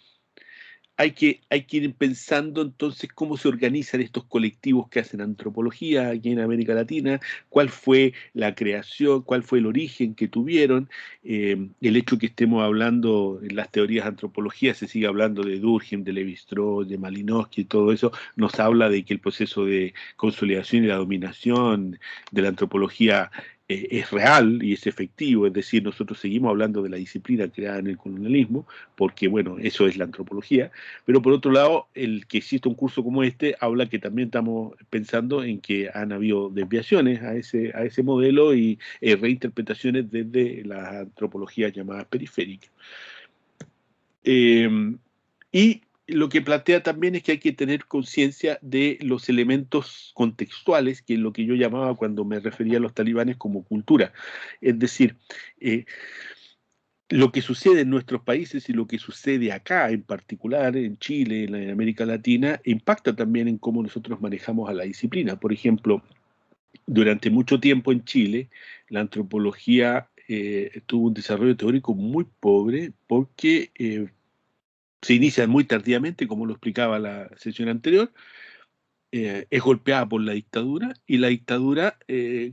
hay que ir pensando entonces cómo se organizan estos colectivos que hacen antropología aquí en América Latina, cuál fue la creación, cuál fue el origen que tuvieron, el hecho que estemos hablando en las teorías de antropología, se sigue hablando de Durkheim, de Lévi-Strauss, de Malinowski, todo eso nos habla de que el proceso de consolidación y la dominación de la antropología es real y es efectivo, es decir, nosotros seguimos hablando de la disciplina creada en el colonialismo, porque bueno, eso es la antropología, pero por otro lado, el que exista un curso como este habla que también estamos pensando en que han habido desviaciones a ese modelo y reinterpretaciones desde las antropologías llamadas periféricas. Y lo que plantea también es que hay que tener conciencia de los elementos contextuales, que es lo que yo llamaba cuando me refería a los talibanes como cultura. Es decir, lo que sucede en nuestros países y lo que sucede acá, en particular en Chile, en América Latina, impacta también en cómo nosotros manejamos a la disciplina. Por ejemplo, durante mucho tiempo en Chile, la antropología tuvo un desarrollo teórico muy pobre porque se inicia muy tardíamente, como lo explicaba la sesión anterior, es golpeada por la dictadura y la dictadura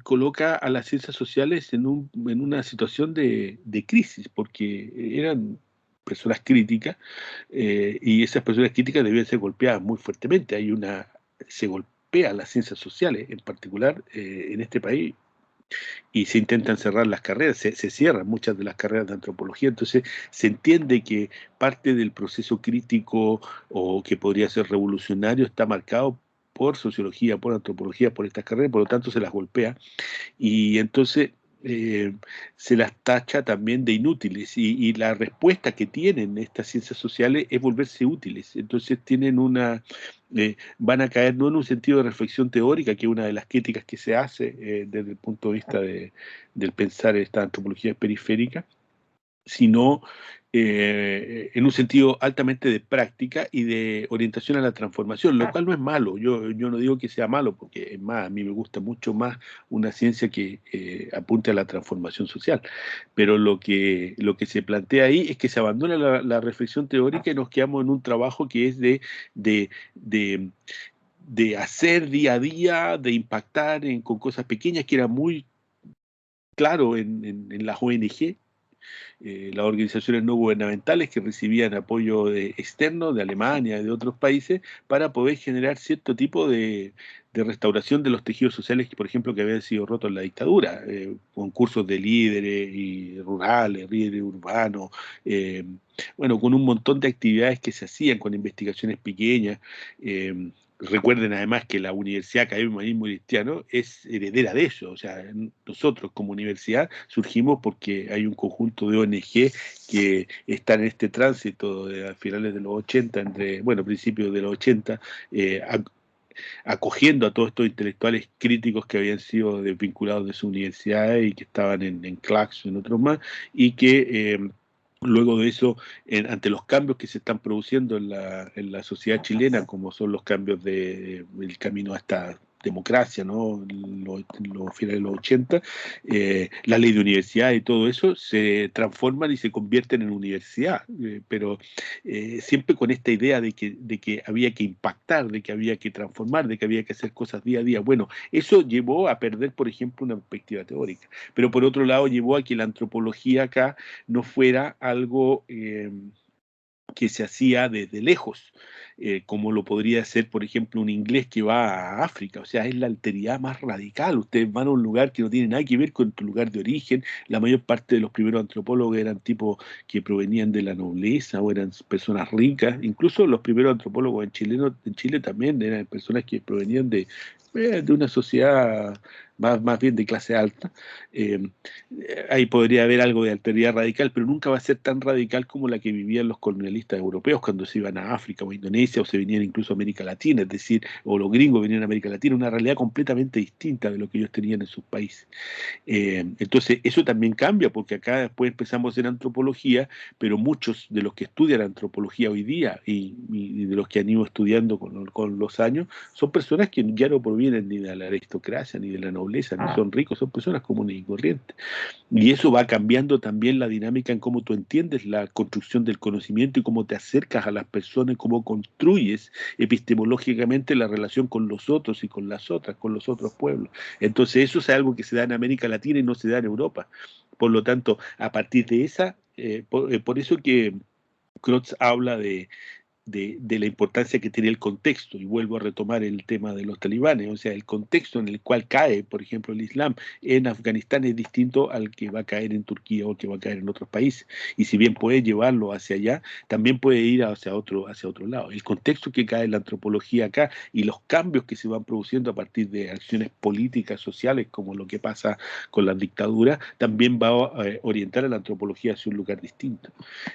coloca a las ciencias sociales en una situación de crisis, porque eran personas críticas y esas personas críticas debían ser golpeadas muy fuertemente. Se golpea a las ciencias sociales, en particular en este país, y se intentan cerrar las carreras, se cierran muchas de las carreras de antropología, entonces se entiende que parte del proceso crítico o que podría ser revolucionario está marcado por sociología, por antropología, por estas carreras, por lo tanto se las golpea y entonces se las tacha también de inútiles y la respuesta que tienen estas ciencias sociales es volverse útiles. Entonces van a caer no en un sentido de reflexión teórica, que es una de las críticas que se hace desde el punto de vista del pensar esta antropología periférica, sino en un sentido altamente de práctica y de orientación a la transformación, lo cual no es malo. Yo no digo que sea malo, porque es más, a mí me gusta mucho más una ciencia que apunte a la transformación social. Pero lo que se plantea ahí es que se abandona la reflexión teórica y nos quedamos en un trabajo que es de, de, de hacer día a día, de impactar con cosas pequeñas, que era muy claro en las ONG, las organizaciones no gubernamentales que recibían apoyo externo de Alemania y de otros países para poder generar cierto tipo de restauración de los tejidos sociales, por ejemplo, que habían sido rotos en la dictadura, concursos de líderes y rurales, líderes urbanos, bueno, con un montón de actividades que se hacían con investigaciones pequeñas. Recuerden además que la Universidad Académica de Humanismo Cristiano es heredera de eso, o sea, nosotros como universidad surgimos porque hay un conjunto de ONG que están en este tránsito a finales de los 80, principios de los 80, acogiendo a todos estos intelectuales críticos que habían sido desvinculados de su universidad y que estaban en Claxo, en otros más, y que luego de eso, ante los cambios que se están produciendo en la sociedad chilena, como son los cambios del camino a esta democracia, ¿no? Los finales de los 80, la ley de universidad y todo eso se transforman y se convierten en universidad, pero siempre con esta idea de que había que impactar, de que había que transformar, de que había que hacer cosas día a día. Bueno, eso llevó a perder, por ejemplo, una perspectiva teórica, pero por otro lado llevó a que la antropología acá no fuera algo que se hacía desde lejos, como lo podría ser, por ejemplo, un inglés que va a África. O sea, es la alteridad más radical. Ustedes van a un lugar que no tiene nada que ver con tu lugar de origen. La mayor parte de los primeros antropólogos eran tipos que provenían de la nobleza o eran personas ricas. Incluso los primeros antropólogos en Chile también eran personas que provenían de una sociedad más bien de clase alta. Eh, Ahí podría haber algo de alteridad radical, pero nunca va a ser tan radical como la que vivían los colonialistas europeos cuando se iban a África o a Indonesia o se venían incluso a América Latina, es decir, o los gringos venían a América Latina, una realidad completamente distinta de lo que ellos tenían en sus países. Entonces, eso también cambia, porque acá después empezamos a hacer antropología, pero muchos de los que estudian antropología hoy día y de los que han ido estudiando con los años, son personas que ya no provienen ni de la aristocracia, ni de la nobleza, ni son ricos, son personas comunes y corrientes. Y eso va cambiando también la dinámica en cómo tú entiendes la construcción del conocimiento y cómo te acercas a las personas, cómo construyes epistemológicamente la relación con los otros y con las otras, con los otros pueblos. Entonces eso es algo que se da en América Latina y no se da en Europa. Por lo tanto, a partir de por eso que Crotz habla de la importancia que tiene el contexto, y vuelvo a retomar el tema de los talibanes, o sea, el contexto en el cual cae, por ejemplo, el Islam en Afganistán es distinto al que va a caer en Turquía o que va a caer en otros países, y si bien puede llevarlo hacia allá, también puede ir hacia otro lado. El contexto que cae en la antropología acá y los cambios que se van produciendo a partir de acciones políticas, sociales, como lo que pasa con las dictaduras, también va a orientar a la antropología hacia un lugar distinto.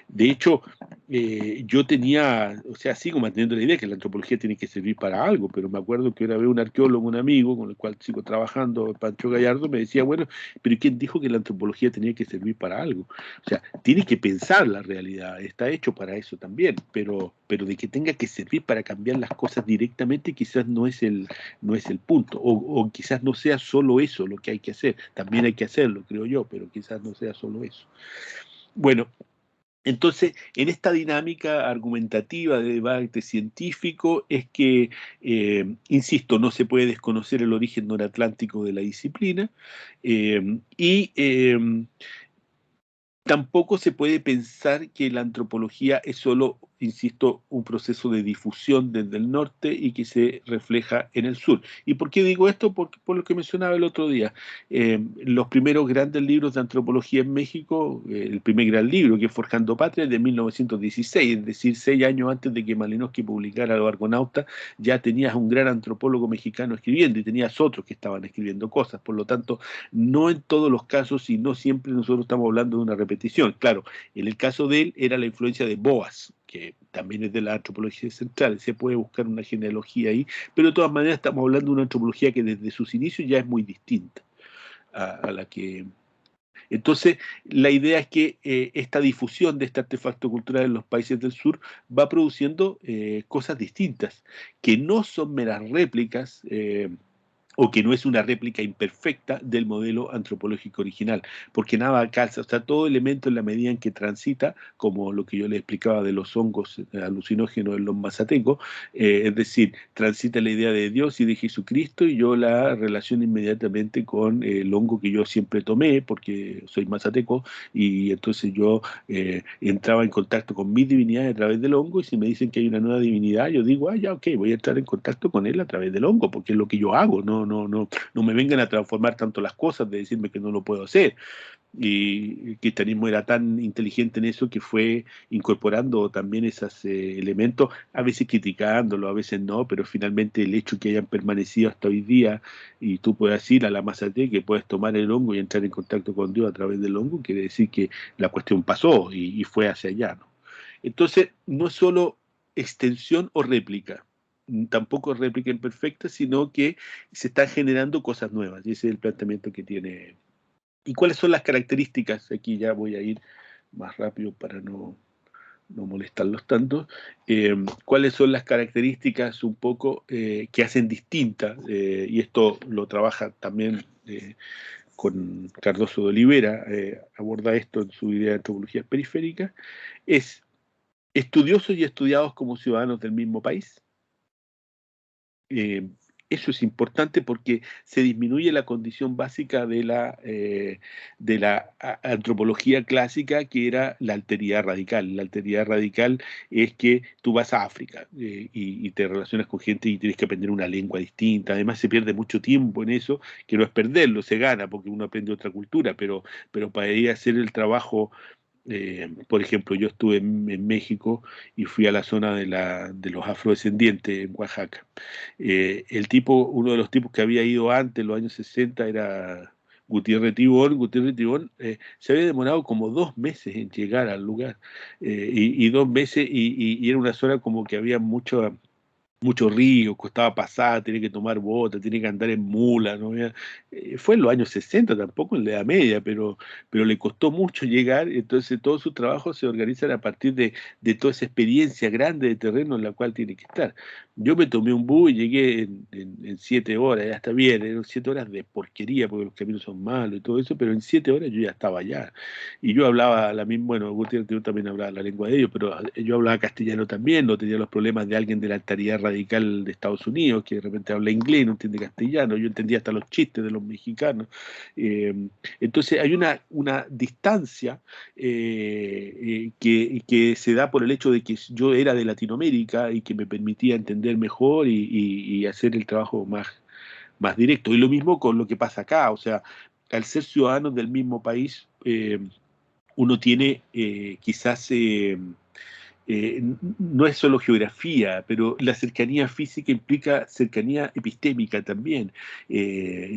De hecho, yo tenía, o sea, sigo manteniendo la idea que la antropología tiene que servir para algo, pero me acuerdo que una vez un arqueólogo, un amigo con el cual sigo trabajando, Pancho Gallardo, me decía, bueno, pero ¿quién dijo que la antropología tenía que servir para algo? O sea, tiene que pensar la realidad, está hecho para eso también, pero de que tenga que servir para cambiar las cosas directamente quizás no es el punto, o quizás no sea solo eso lo que hay que hacer, también hay que hacerlo, creo yo, pero quizás no sea solo eso. Bueno, entonces, en esta dinámica argumentativa de debate científico es que, insisto, no se puede desconocer el origen noratlántico de la disciplina, y tampoco se puede pensar que la antropología es solo, insisto, un proceso de difusión desde el norte y que se refleja en el sur. ¿Y por qué digo esto? Porque, por lo que mencionaba el otro día, los primeros grandes libros de antropología en México, el primer gran libro, que es Forjando Patria, es de 1916, es decir, 6 años antes de que Malinowski publicara Los Argonautas, ya tenías un gran antropólogo mexicano escribiendo y tenías otros que estaban escribiendo cosas. Por lo tanto, no en todos los casos y no siempre nosotros estamos hablando de una repetición. Claro, en el caso de él era la influencia de Boas, que también es de la antropología central, se puede buscar una genealogía ahí, pero de todas maneras estamos hablando de una antropología que desde sus inicios ya es muy distinta a la que... Entonces, la idea es que esta difusión de este artefacto cultural en los países del sur va produciendo cosas distintas, que no son meras réplicas, o que no es una réplica imperfecta del modelo antropológico original, porque nada calza, o sea, todo elemento en la medida en que transita, como lo que yo le explicaba de los hongos alucinógenos en los mazatecos, es decir, transita la idea de Dios y de Jesucristo, y yo la relaciono inmediatamente con el hongo que yo siempre tomé, porque soy mazateco, y entonces yo entraba en contacto con mis divinidades a través del hongo, y si me dicen que hay una nueva divinidad, yo digo, ah, ya, ok, voy a entrar en contacto con él a través del hongo, porque es lo que yo hago, no me vengan a transformar tanto las cosas de decirme que no lo puedo hacer. Y el cristianismo era tan inteligente en eso que fue incorporando también esos elementos, a veces criticándolo, a veces no, pero finalmente el hecho que hayan permanecido hasta hoy día y tú puedas ir a la Mazatec, que puedes tomar el hongo y entrar en contacto con Dios a través del hongo, quiere decir que la cuestión pasó y fue hacia allá, ¿no? Entonces, no es solo extensión o réplica, tampoco es réplica imperfecta, sino que se están generando cosas nuevas, y ese es el planteamiento que tiene. ¿Y cuáles son las características? Aquí ya voy a ir más rápido para no molestarlos tanto. ¿Cuáles son las características un poco que hacen distinta? Y esto lo trabaja también con Cardoso de Olivera, aborda esto en su idea de antropología periférica, es estudiosos y estudiados como ciudadanos del mismo país. Eh, Eso es importante porque se disminuye la condición básica de la antropología clásica, que era la alteridad radical. La alteridad radical es que tú vas a África y te relacionas con gente y tienes que aprender una lengua distinta. Además, se pierde mucho tiempo en eso, que no es perderlo, se gana porque uno aprende otra cultura, pero para ir a hacer el trabajo. Por ejemplo, yo estuve en México y fui a la zona de los afrodescendientes en Oaxaca. Uno de los tipos que había ido antes, en los años 60, era Gutiérrez Tibón. Gutiérrez Tibón se había demorado como 2 meses en llegar al lugar, y 2 meses, y era una zona como que había mucho río, costaba pasar, tiene que tomar botas, tiene que andar en mula, ¿no? Fue en los años 60, tampoco en la Edad Media, pero le costó mucho llegar, entonces todos sus trabajos se organizan a partir de toda esa experiencia grande de terreno en la cual tiene que estar. Yo me tomé un bus y llegué en 7 horas, ya está bien, eran 7 horas de porquería porque los caminos son malos y todo eso, pero en 7 horas yo ya estaba allá. Y yo hablaba la misma, bueno, Gutiérrez también hablaba la lengua de ellos, pero yo hablaba castellano también, no tenía los problemas de alguien de la alteridad radical radical de Estados Unidos, que de repente habla inglés, no entiende castellano, yo entendía hasta los chistes de los mexicanos. Entonces hay una distancia que se da por el hecho de que yo era de Latinoamérica y que me permitía entender mejor y hacer el trabajo más directo. Y lo mismo con lo que pasa acá, o sea, al ser ciudadanos del mismo país, uno tiene quizás no es solo geografía, pero la cercanía física implica cercanía epistémica también.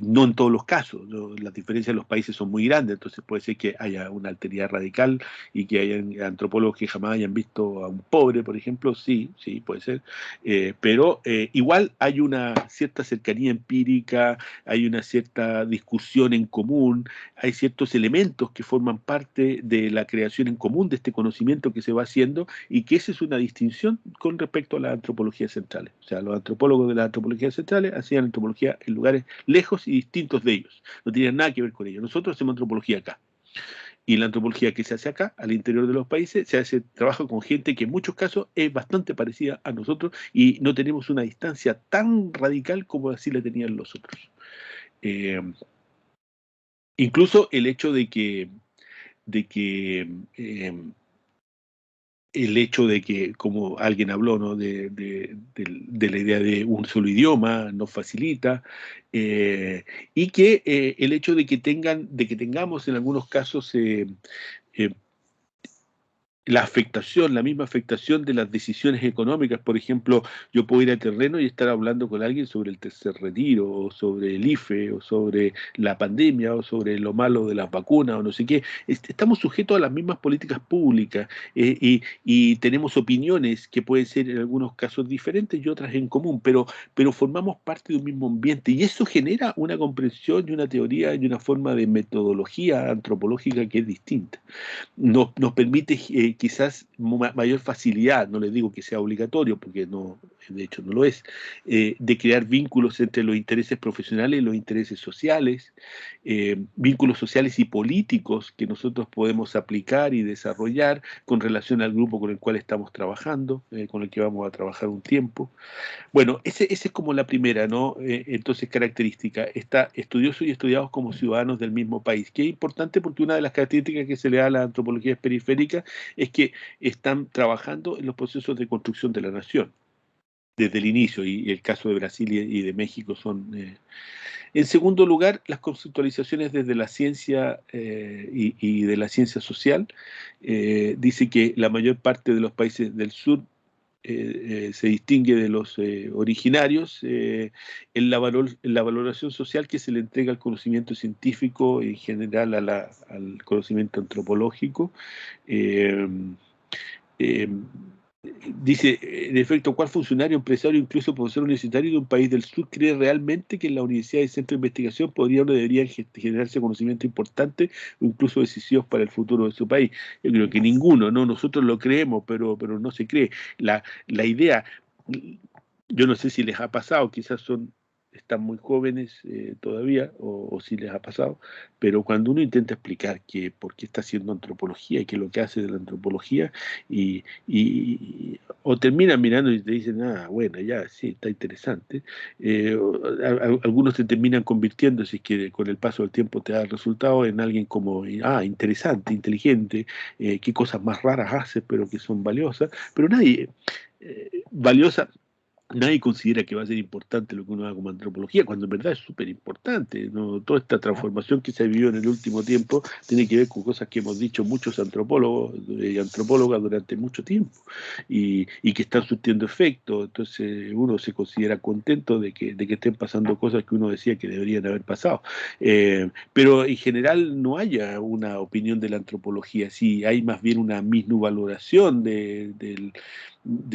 No en todos los casos, ¿no? Las diferencias en los países son muy grandes, entonces puede ser que haya una alteridad radical y que hayan antropólogos que jamás hayan visto a un pobre, por ejemplo, sí, puede ser. Pero igual hay una cierta cercanía empírica, hay una cierta discusión en común, hay ciertos elementos que forman parte de la creación en común de este conocimiento que se va haciendo, y que esa es una distinción con respecto a las antropologías centrales. O sea, los antropólogos de las antropologías centrales hacían antropología en lugares lejos y distintos de ellos. No tenían nada que ver con ellos. Nosotros hacemos antropología acá. Y la antropología que se hace acá, al interior de los países, trabaja con gente que en muchos casos es bastante parecida a nosotros y no tenemos una distancia tan radical como así la tenían los otros. Incluso el hecho de que el hecho de que, como alguien habló, ¿no? de la idea de un solo idioma nos facilita, y que el hecho de que tengamos en algunos casos eh, la misma afectación de las decisiones económicas. Por ejemplo, yo puedo ir a terreno y estar hablando con alguien sobre el tercer retiro, o sobre el IFE, o sobre la pandemia, o sobre lo malo de las vacunas, o no sé qué. Estamos sujetos a las mismas políticas públicas, y tenemos opiniones que pueden ser en algunos casos diferentes y otras en común, pero formamos parte de un mismo ambiente, y eso genera una comprensión y una teoría y una forma de metodología antropológica que es distinta. Nos permite quizás mayor facilidad, no les digo que sea obligatorio, porque no, de hecho no lo es, de crear vínculos entre los intereses profesionales y los intereses sociales, vínculos sociales y políticos que nosotros podemos aplicar y desarrollar con relación al grupo con el cual estamos trabajando, con el que vamos a trabajar un tiempo. Bueno, esa es como la primera, ¿no? Entonces, característica, está estudiosos y estudiados como ciudadanos del mismo país, que es importante porque una de las características que se le da a las antropologías periféricas es que están trabajando en los procesos de construcción de la nación desde el inicio, y el caso de Brasil y de México son... En segundo lugar, las conceptualizaciones desde la ciencia y de la ciencia social. Dice que la mayor parte de los países del sur se distingue de los originarios en la valoración social que se le entrega al conocimiento científico, en general al conocimiento antropológico. Eh, eh, Dice, en efecto, ¿cuál funcionario, empresario, incluso profesor universitario de un país del sur cree realmente que en la universidad y centro de investigación podría o deberían generarse conocimiento importante o incluso decisivos para el futuro de su país? Yo creo que ninguno, ¿no? Nosotros lo creemos, pero no se cree. La idea, yo no sé si les ha pasado, quizás están muy jóvenes todavía, o si les ha pasado, pero cuando uno intenta explicar por qué está haciendo antropología y qué es lo que hace de la antropología, o terminan mirando y te dicen, bueno, ya, sí, está interesante. Algunos te terminan convirtiendo, si es que con el paso del tiempo te da el resultado, en alguien como, interesante, inteligente, qué cosas más raras hace, pero que son valiosas, pero valiosa. Nadie considera que va a ser importante lo que uno haga como antropología, cuando en verdad es súper importante, ¿no? Toda esta transformación que se ha vivido en el último tiempo tiene que ver con cosas que hemos dicho muchos antropólogos y antropólogas durante mucho tiempo, y que están surtiendo efecto. Entonces uno se considera contento de que estén pasando cosas que uno decía que deberían haber pasado. Pero en general no haya una opinión de la antropología, sí hay más bien una minusvaloración de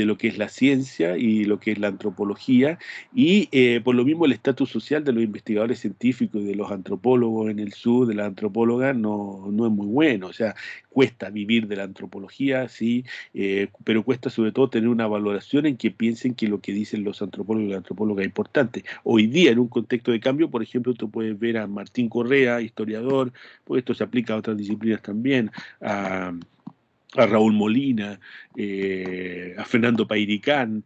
lo que es la ciencia y lo que es la antropología, y por lo mismo el estatus social de los investigadores científicos y de los antropólogos en el sur, de las antropólogas, no es muy bueno. O sea, cuesta vivir de la antropología, sí, pero cuesta sobre todo tener una valoración en que piensen que lo que dicen los antropólogos y las antropólogas es importante. Hoy día, en un contexto de cambio, por ejemplo, tú puedes ver a Martín Correa, historiador, porque esto se aplica a otras disciplinas también, a Raúl Molina, a Fernando Pairicán,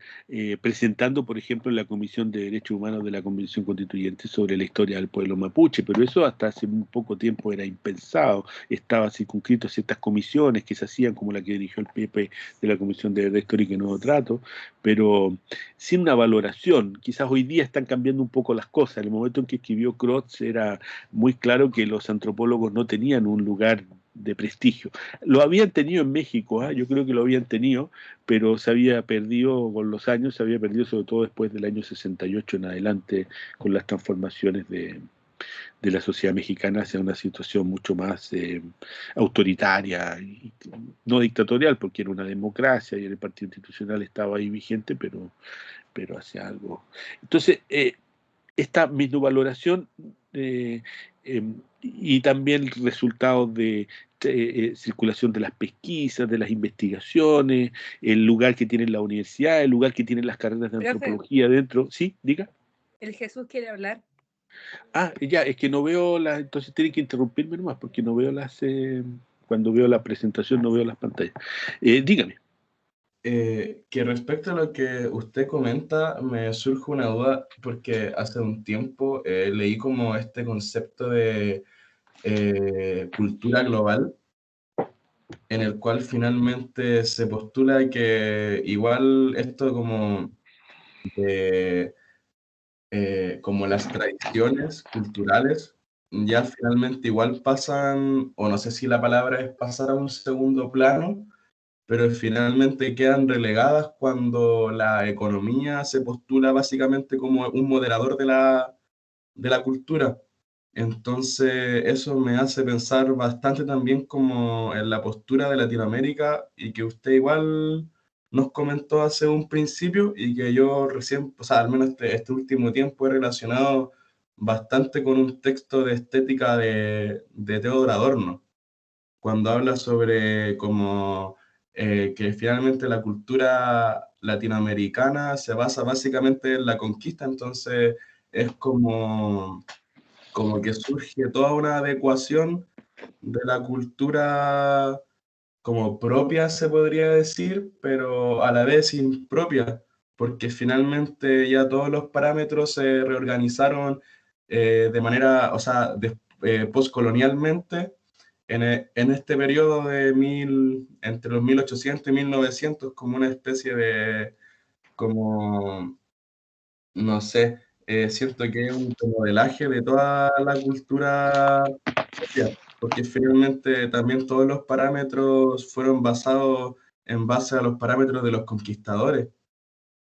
presentando, por ejemplo, en la Comisión de Derechos Humanos de la Convención Constituyente sobre la historia del pueblo mapuche, pero eso hasta hace muy poco tiempo era impensado, estaba circunscrito a ciertas comisiones que se hacían, como la que dirigió el PP de la Comisión de Verdad Histórica y Nuevo Trato, pero sin una valoración. Quizás hoy día están cambiando un poco las cosas. En el momento en que escribió Crotz era muy claro que los antropólogos no tenían un lugar de prestigio. Lo habían tenido en México, ¿eh? Yo creo que lo habían tenido, pero se había perdido con los años, se había perdido sobre todo después del año 68 en adelante, con las transformaciones de la sociedad mexicana hacia una situación mucho más autoritaria, y no dictatorial, porque era una democracia y el partido institucional estaba ahí vigente, pero hacia algo. Entonces, esta minusvaloración y también resultados de circulación de las pesquisas, de las investigaciones, el lugar que tienen la universidad, el lugar que tienen las carreras de Profe, antropología dentro. ¿Sí? Diga. el Jesús quiere hablar. Ah, ya, es que no veo las, entonces tienen que interrumpirme nomás, porque no veo las, cuando veo la presentación no veo las pantallas. Dígame. Que respecto a lo que usted comenta, me surge una duda porque hace un tiempo leí como este concepto de cultura global, en el cual finalmente se postula que igual esto de, como las tradiciones culturales ya finalmente igual pasan, o no sé si la palabra es pasar a un segundo plano, pero finalmente quedan relegadas cuando la economía se postula básicamente como un moderador de la cultura. Entonces, eso me hace pensar bastante también como en la postura de Latinoamérica y que usted igual nos comentó hace un principio y que yo recién, o sea, al menos este último tiempo he relacionado bastante con un texto de estética de Theodor Adorno, cuando habla sobre como que finalmente la cultura latinoamericana se basa básicamente en la conquista, entonces es como que surge toda una adecuación de la cultura como propia, se podría decir, pero a la vez impropia, porque finalmente ya todos los parámetros se reorganizaron de manera, o sea, postcolonialmente en este periodo entre los 1800 y 1900 como una especie de, como, no sé, siento que es un modelaje de toda la cultura propia, porque finalmente también todos los parámetros fueron basados en base a los parámetros de los conquistadores.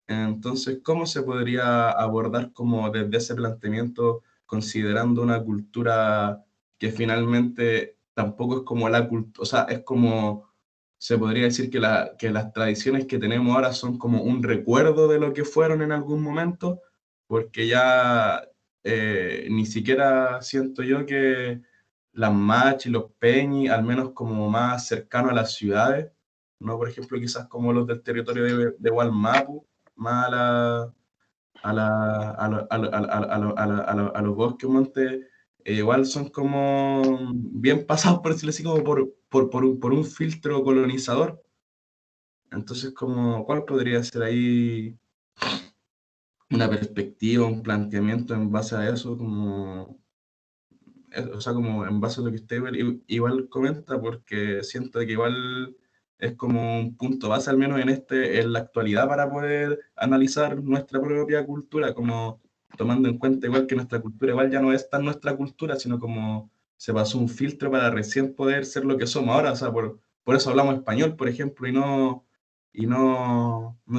Entonces, ¿cómo se podría abordar como desde ese planteamiento, considerando una cultura que finalmente tampoco es como la cultura, o sea, es como, se podría decir que, que las tradiciones que tenemos ahora son como un recuerdo de lo que fueron en algún momento, porque ya ni siquiera siento yo que las Machi, los Peñi, al menos como más cercano a las ciudades, no por ejemplo quizás como los del territorio de Wallmapu, más a los bosques, montes, igual son como bien pasados, por decirlo así, como por un filtro colonizador. Entonces, como, ¿cuál podría ser ahí una perspectiva, un planteamiento en base a eso? Como, o sea, como en base a lo que usted igual comenta, porque siento que igual es como un punto base, al menos en la actualidad, para poder analizar nuestra propia cultura, como tomando en cuenta igual que nuestra cultura igual ya no es tan nuestra cultura, sino como se pasó un filtro para recién poder ser lo que somos ahora, o sea, por eso hablamos español, por ejemplo, no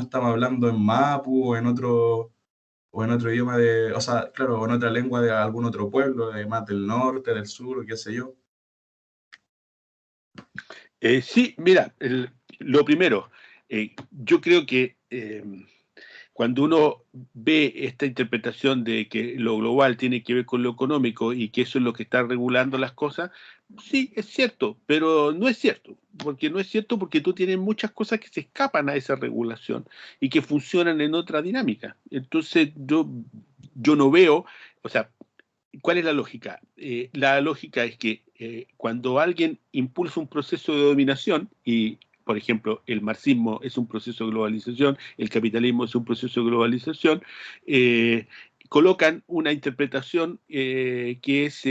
estamos hablando en mapu o en otro idioma o sea, claro, o en otra lengua de algún otro pueblo, más del norte, del sur, qué sé yo. Sí, mira, lo primero, yo creo que cuando uno ve esta interpretación de que lo global tiene que ver con lo económico y que eso es lo que está regulando las cosas, sí, es cierto, pero no es cierto, porque no es cierto porque tú tienes muchas cosas que se escapan a esa regulación y que funcionan en otra dinámica. Entonces yo no veo, o sea, ¿cuál es la lógica? La lógica es que cuando alguien impulsa un proceso de dominación y, por ejemplo, el marxismo es un proceso de globalización, el capitalismo es un proceso de globalización, colocan una interpretación que es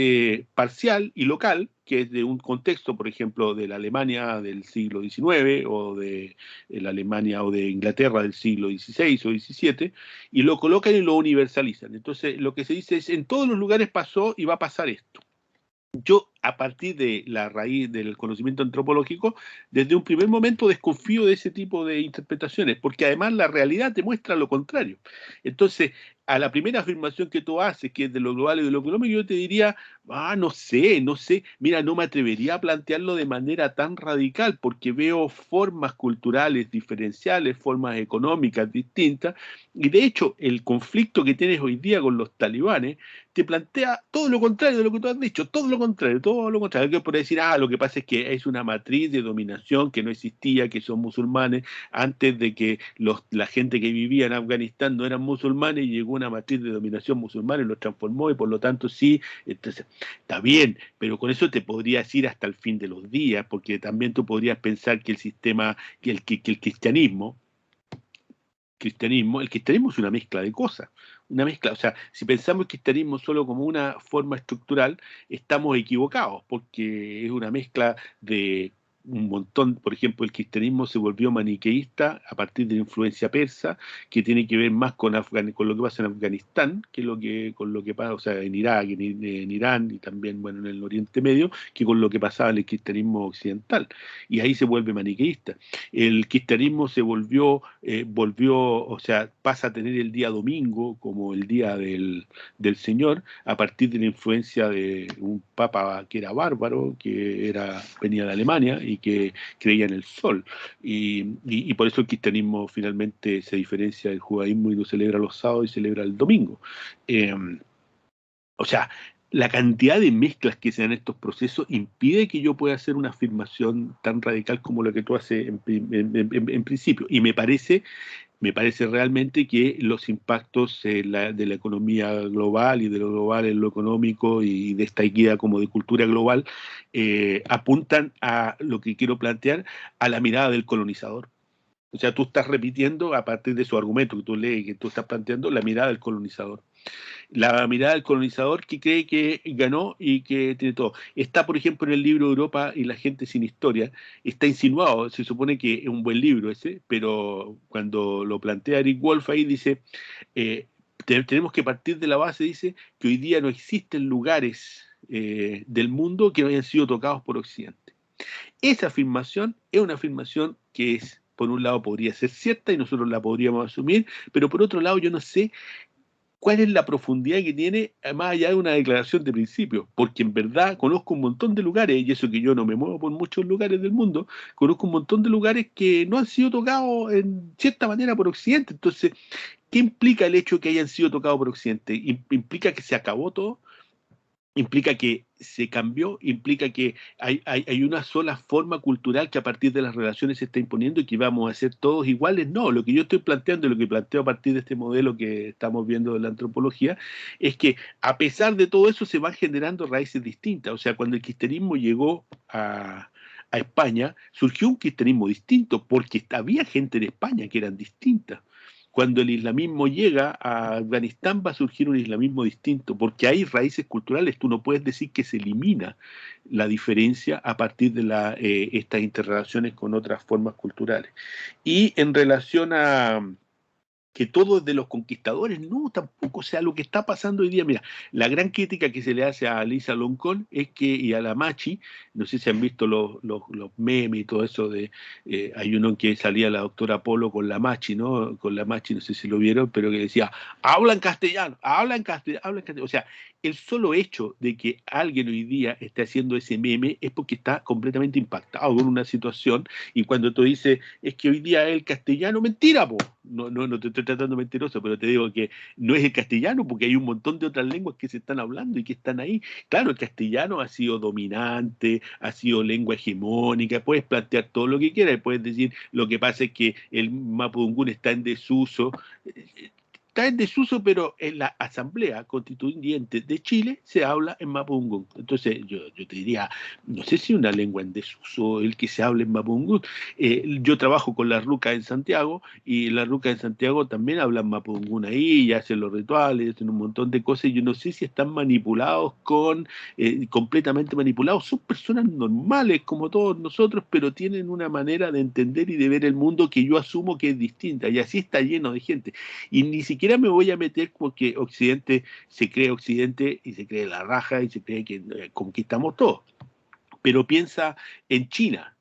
parcial y local, que es de un contexto, por ejemplo, de la Alemania del siglo XIX o de la Alemania o de Inglaterra del siglo XVI o XVII, y lo colocan y lo universalizan. Entonces, lo que se dice es, en todos los lugares pasó y va a pasar esto. Yo, a partir de la raíz del conocimiento antropológico, desde un primer momento desconfío de ese tipo de interpretaciones, porque además la realidad te muestra lo contrario. Entonces, a la primera afirmación que tú haces, que es de lo global y de lo económico, yo te diría, no sé, mira, no me atrevería a plantearlo de manera tan radical, porque veo formas culturales diferenciales, formas económicas distintas, y de hecho, el conflicto que tienes hoy día con los talibanes te plantea todo lo contrario de lo que tú has dicho, todo lo contrario, que por decir, lo que pasa es que es una matriz de dominación que no existía, que son musulmanes, antes de que la gente que vivía en Afganistán no eran musulmanes, y llegó una matriz de dominación musulmana y los transformó, y por lo tanto sí, entonces, está bien, pero con eso te podrías ir hasta el fin de los días, porque también tú podrías pensar que el sistema, que el cristianismo es una mezcla de cosas, una mezcla, o sea, si pensamos el cristianismo solo como una forma estructural, estamos equivocados, porque es una mezcla de un montón. Por ejemplo, el cristianismo se volvió maniqueísta a partir de la influencia persa, que tiene que ver más con lo que pasa en Afganistán, con lo que pasa, o sea, en Irak, en Irán y también, bueno, en el Oriente Medio, que con lo que pasaba en el cristianismo occidental. Y ahí se vuelve maniqueísta. El cristianismo o sea, pasa a tener el día domingo como el día del Señor, a partir de la influencia de un papa que era bárbaro, venía de Alemania y que creía en el sol. Y por eso el cristianismo finalmente se diferencia del judaísmo y no celebra los sábados y celebra el domingo. Eh, o sea, la cantidad de mezclas que se dan en estos procesos impide que yo pueda hacer una afirmación tan radical como la que tú haces en principio. Y me parece realmente que los impactos de la economía global y de lo global en lo económico y de esta idea como de cultura global apuntan a lo que quiero plantear, a la mirada del colonizador. O sea, tú estás repitiendo a partir de su argumento que tú lees, que tú estás planteando, la mirada del colonizador. La mirada del colonizador que cree que ganó y que tiene todo. Está, por ejemplo, en el libro Europa y la gente sin historia, está insinuado, se supone que es un buen libro ese, pero cuando lo plantea Eric Wolf ahí dice, tenemos que partir de la base, dice, que hoy día no existen lugares del mundo que no hayan sido tocados por Occidente. Esa afirmación es una afirmación que es, por un lado, podría ser cierta y nosotros la podríamos asumir, pero por otro lado yo no sé cuál es la profundidad que tiene, más allá de una declaración de principio, porque en verdad conozco un montón de lugares, y eso que yo no me muevo por muchos lugares del mundo, conozco un montón de lugares que no han sido tocados en cierta manera por Occidente. Entonces, ¿qué implica el hecho de que hayan sido tocados por Occidente? ¿Implica que se acabó todo? ¿Implica que se cambió? ¿Implica que hay una sola forma cultural que a partir de las relaciones se está imponiendo y que vamos a ser todos iguales? No, lo que yo estoy planteando y lo que planteo a partir de este modelo que estamos viendo de la antropología es que a pesar de todo eso se van generando raíces distintas. O sea, cuando el cristianismo llegó a España, surgió un cristianismo distinto porque había gente en España que eran distintas. Cuando el islamismo llega a Afganistán va a surgir un islamismo distinto, porque hay raíces culturales. Tú no puedes decir que se elimina la diferencia a partir de estas interrelaciones con otras formas culturales. Y en relación a que todo es de los conquistadores, no, tampoco. O sea, lo que está pasando hoy día, mira, la gran crítica que se le hace a Lisa Loncón es que, y a la Machi, no sé si han visto los memes y todo eso hay uno que salía la doctora Polo con la Machi, ¿no? Con la Machi, no sé si lo vieron, pero que decía, habla en castellano, habla en castellano, habla en castellano. O sea, el solo hecho de que alguien hoy día esté haciendo ese meme es porque está completamente impactado con una situación, y cuando tú dices, es que hoy día es el castellano, mentira, po. No te estoy tratando mentiroso, pero te digo que no es el castellano, porque hay un montón de otras lenguas que se están hablando y que están ahí. Claro, el castellano ha sido dominante, ha sido lengua hegemónica, puedes plantear todo lo que quieras, puedes decir, lo que pasa es que el mapudungún está en desuso. está en desuso, pero en la Asamblea Constituyente de Chile se habla en mapudungún. Entonces, yo te diría, no sé si una lengua en desuso el que se hable en mapudungún. Yo trabajo con las rucas en Santiago, y las rucas en Santiago también hablan mapudungún ahí, y hacen los rituales, hacen un montón de cosas, y yo no sé si están manipulados completamente manipulados. Son personas normales como todos nosotros, pero tienen una manera de entender y de ver el mundo que yo asumo que es distinta, y así está lleno de gente. Y ni siquiera me voy a meter porque Occidente se cree Occidente y se cree la raja y se cree que conquistamos todo. Pero piensa en China,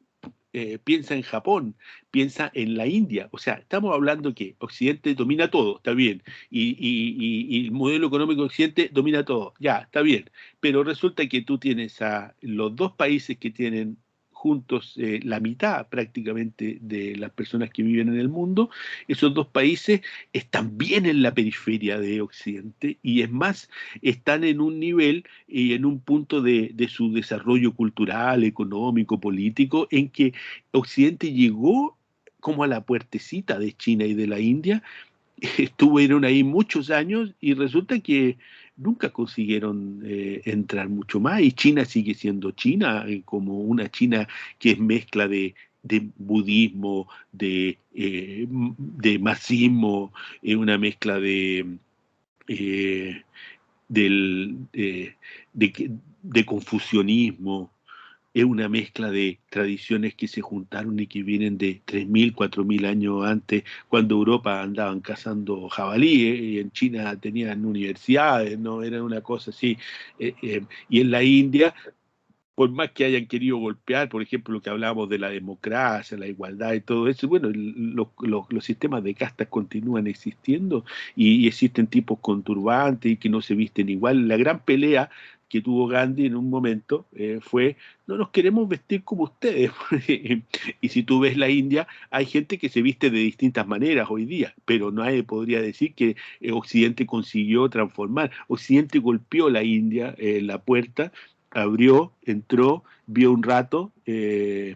piensa en Japón, piensa en la India. O sea, estamos hablando que Occidente domina todo, está bien, y el modelo económico de Occidente domina todo, ya, está bien, pero resulta que tú tienes a los dos países que tienen juntos la mitad prácticamente de las personas que viven en el mundo. Esos dos países están bien en la periferia de Occidente, y es más, están en un nivel y en un punto de su desarrollo cultural, económico, político, en que Occidente llegó como a la puertecita de China y de la India. Estuvieron ahí muchos años y resulta que nunca consiguieron entrar mucho más, y China sigue siendo China, como una China que es mezcla de budismo, de marxismo, una mezcla eh, del, de confucianismo. Es una mezcla de tradiciones que se juntaron y que vienen de 3.000, 4.000 años antes, cuando Europa andaban cazando jabalíes, y en China tenían universidades, ¿no? Era una cosa así. Y en la India, por más que hayan querido golpear, por ejemplo, lo que hablábamos de la democracia, la igualdad y todo eso, bueno, los sistemas de castas continúan existiendo, y existen tipos con turbantes y que no se visten igual. La gran pelea que tuvo Gandhi en un momento fue: no nos queremos vestir como ustedes. Y si tú ves la India, hay gente que se viste de distintas maneras hoy día, pero nadie podría decir que Occidente consiguió transformar. Occidente golpeó la India, la puerta, abrió, entró, vio un rato, y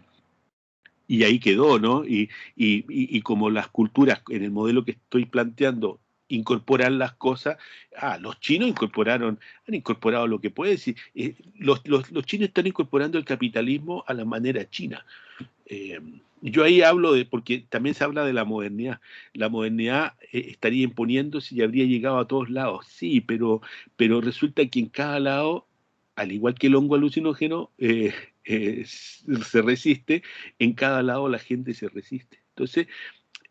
ahí quedó, ¿no? Y como las culturas, en el modelo que estoy planteando, incorporan las cosas, los chinos han incorporado lo que puede decir. Los chinos están incorporando el capitalismo a la manera china. Yo ahí hablo porque también se habla de la modernidad. La modernidad estaría imponiéndose y habría llegado a todos lados, sí, pero resulta que en cada lado, al igual que el hongo alucinógeno, se resiste, en cada lado la gente se resiste. Entonces,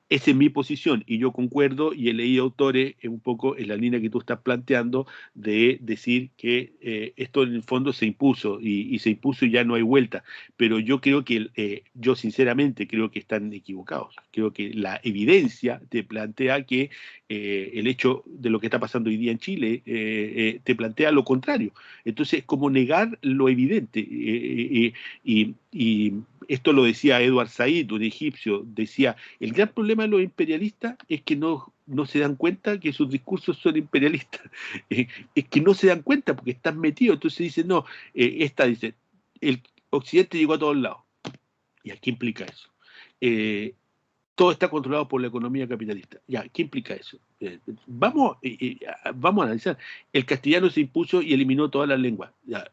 esa es mi posición, y yo concuerdo y he leído autores un poco en la línea que tú estás planteando, de decir que esto en el fondo se impuso, y se impuso y ya no hay vuelta. Pero yo creo que, yo sinceramente creo que están equivocados. Creo que la evidencia te plantea que el hecho de lo que está pasando hoy día en Chile te plantea lo contrario. Entonces es como negar lo evidente. Y esto lo decía Edward Said, un egipcio, decía: el gran problema de los imperialistas es que no se dan cuenta que sus discursos son imperialistas. Es que no se dan cuenta porque están metidos. Entonces dicen: no, dice, el Occidente llegó a todos lados. ¿Y a qué implica eso? Todo está controlado por la economía capitalista. Ya, ¿qué implica eso? Vamos a analizar. El castellano se impuso y eliminó todas las lenguas. Ya,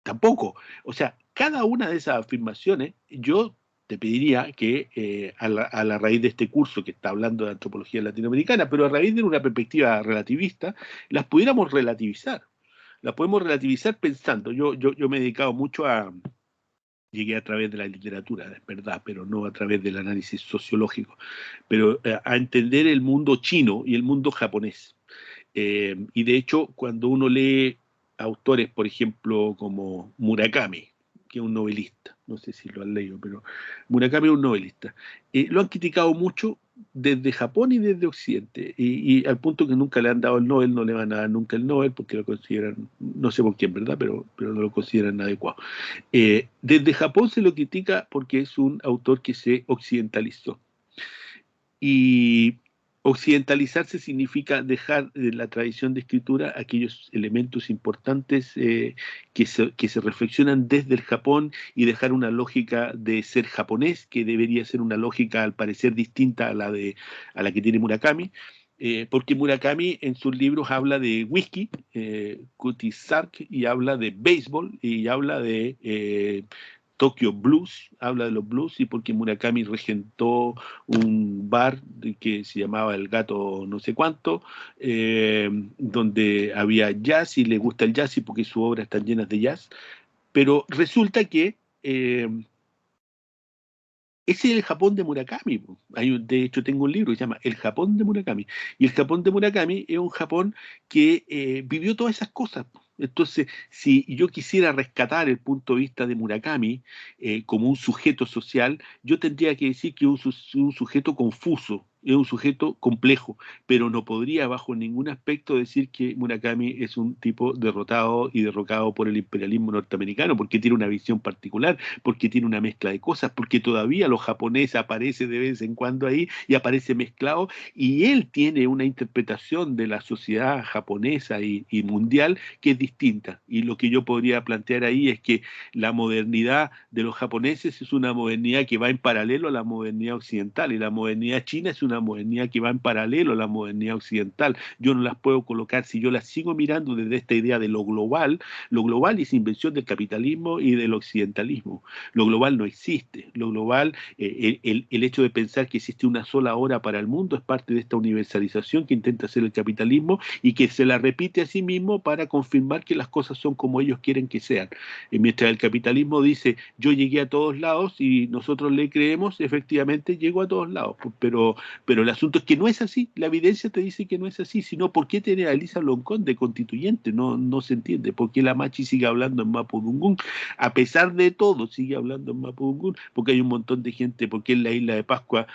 tampoco. O sea, cada una de esas afirmaciones, yo te pediría que a la raíz de este curso que está hablando de antropología latinoamericana, pero a raíz de una perspectiva relativista, las pudiéramos relativizar. Las podemos relativizar pensando. Yo me he dedicado mucho llegué a través de la literatura, es verdad, pero no a través del análisis sociológico, pero a entender el mundo chino y el mundo japonés. Y de hecho, cuando uno lee autores, por ejemplo, como Murakami, que es un novelista, no sé si lo han leído, pero Murakami es un novelista, lo han criticado mucho desde Japón y desde Occidente, y al punto que nunca le han dado el Nobel, no le van a dar nunca el Nobel, porque lo consideran, no sé por quién, ¿verdad?, pero no lo consideran adecuado. Desde Japón se lo critica porque es un autor que se occidentalizó. Y occidentalizarse significa dejar de la tradición de escritura aquellos elementos importantes que se reflexionan desde el Japón, y dejar una lógica de ser japonés, que debería ser una lógica al parecer distinta a la que tiene Murakami. porque Murakami en sus libros habla de whisky, Kutizark, y habla de béisbol, y habla de Tokyo Blues, habla de los blues, y porque Murakami regentó un bar que se llamaba El Gato no sé cuánto, donde había jazz, y le gusta el jazz, y porque sus obras están llenas de jazz, pero resulta que ese es el Japón de Murakami. Po. De hecho, tengo un libro que se llama El Japón de Murakami. Y el Japón de Murakami es un Japón que vivió todas esas cosas. Po. Entonces, si yo quisiera rescatar el punto de vista de Murakami como un sujeto social, yo tendría que decir que es un sujeto confuso, es un sujeto complejo, pero no podría bajo ningún aspecto decir que Murakami es un tipo derrotado y derrocado por el imperialismo norteamericano, porque tiene una visión particular, porque tiene una mezcla de cosas, porque todavía los japoneses aparece de vez en cuando ahí y aparece mezclado, y él tiene una interpretación de la sociedad japonesa y mundial que es distinta. Y lo que yo podría plantear ahí es que la modernidad de los japoneses es una modernidad que va en paralelo a la modernidad occidental, y la modernidad china es una modernidad que va en paralelo a la modernidad occidental. Yo no las puedo colocar, si yo las sigo mirando desde esta idea de lo global es invención del capitalismo y del occidentalismo. Lo global no existe. Lo global, el hecho de pensar que existe una sola hora para el mundo es parte de esta universalización que intenta hacer el capitalismo y que se la repite a sí mismo para confirmar que las cosas son como ellos quieren que sean. Mientras el capitalismo dice, yo llegué a todos lados y nosotros le creemos, efectivamente llegó a todos lados. Pero el asunto es que no es así. La evidencia te dice que no es así. Sino, ¿por qué tener a Elisa Loncón de constituyente? No se entiende. ¿Por qué la Machi sigue hablando en Mapudungún? A pesar de todo, sigue hablando en Mapudungún, porque hay un montón de gente, porque en la isla de Pascua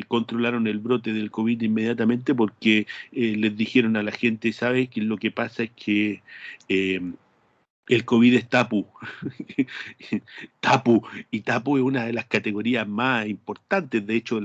controlaron el brote del COVID inmediatamente, porque les dijeron a la gente, ¿sabe? Que lo que pasa es que el COVID es tapu. Tapu. Y tapu es una de las categorías más importantes. De hecho,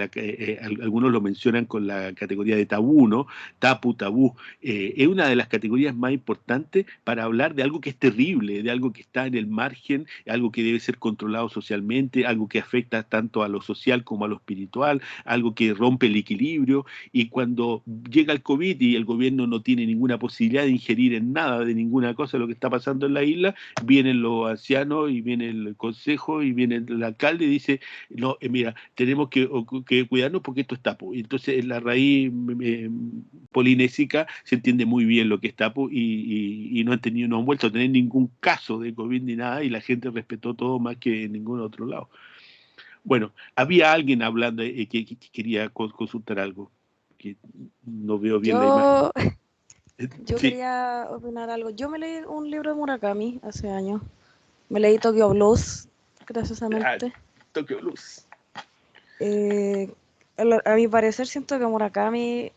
algunos lo mencionan con la categoría de tabú, ¿no? Tapu, tabú. Es una de las categorías más importantes para hablar de algo que es terrible, de algo que está en el margen, algo que debe ser controlado socialmente, algo que afecta tanto a lo social como a lo espiritual, algo que rompe el equilibrio. Y cuando llega el COVID y el gobierno no tiene ninguna posibilidad de ingerir en nada de ninguna cosa de lo que está pasando en la isla, vienen los ancianos y viene el consejo y viene el alcalde y dice, no, mira, tenemos que cuidarnos porque esto es tapu. Y entonces en la raíz polinésica se entiende muy bien lo que es tapu, y no han vuelto a tener ningún caso de COVID ni nada, y la gente respetó todo más que en ningún otro lado. Bueno, había alguien hablando que quería consultar algo, que no veo bien la imagen. Yo Sí. quería opinar algo. Yo me leí un libro de Murakami hace años. Me leí Tokyo Blues, graciosamente. Tokyo Blues. A mi parecer siento que Murakami,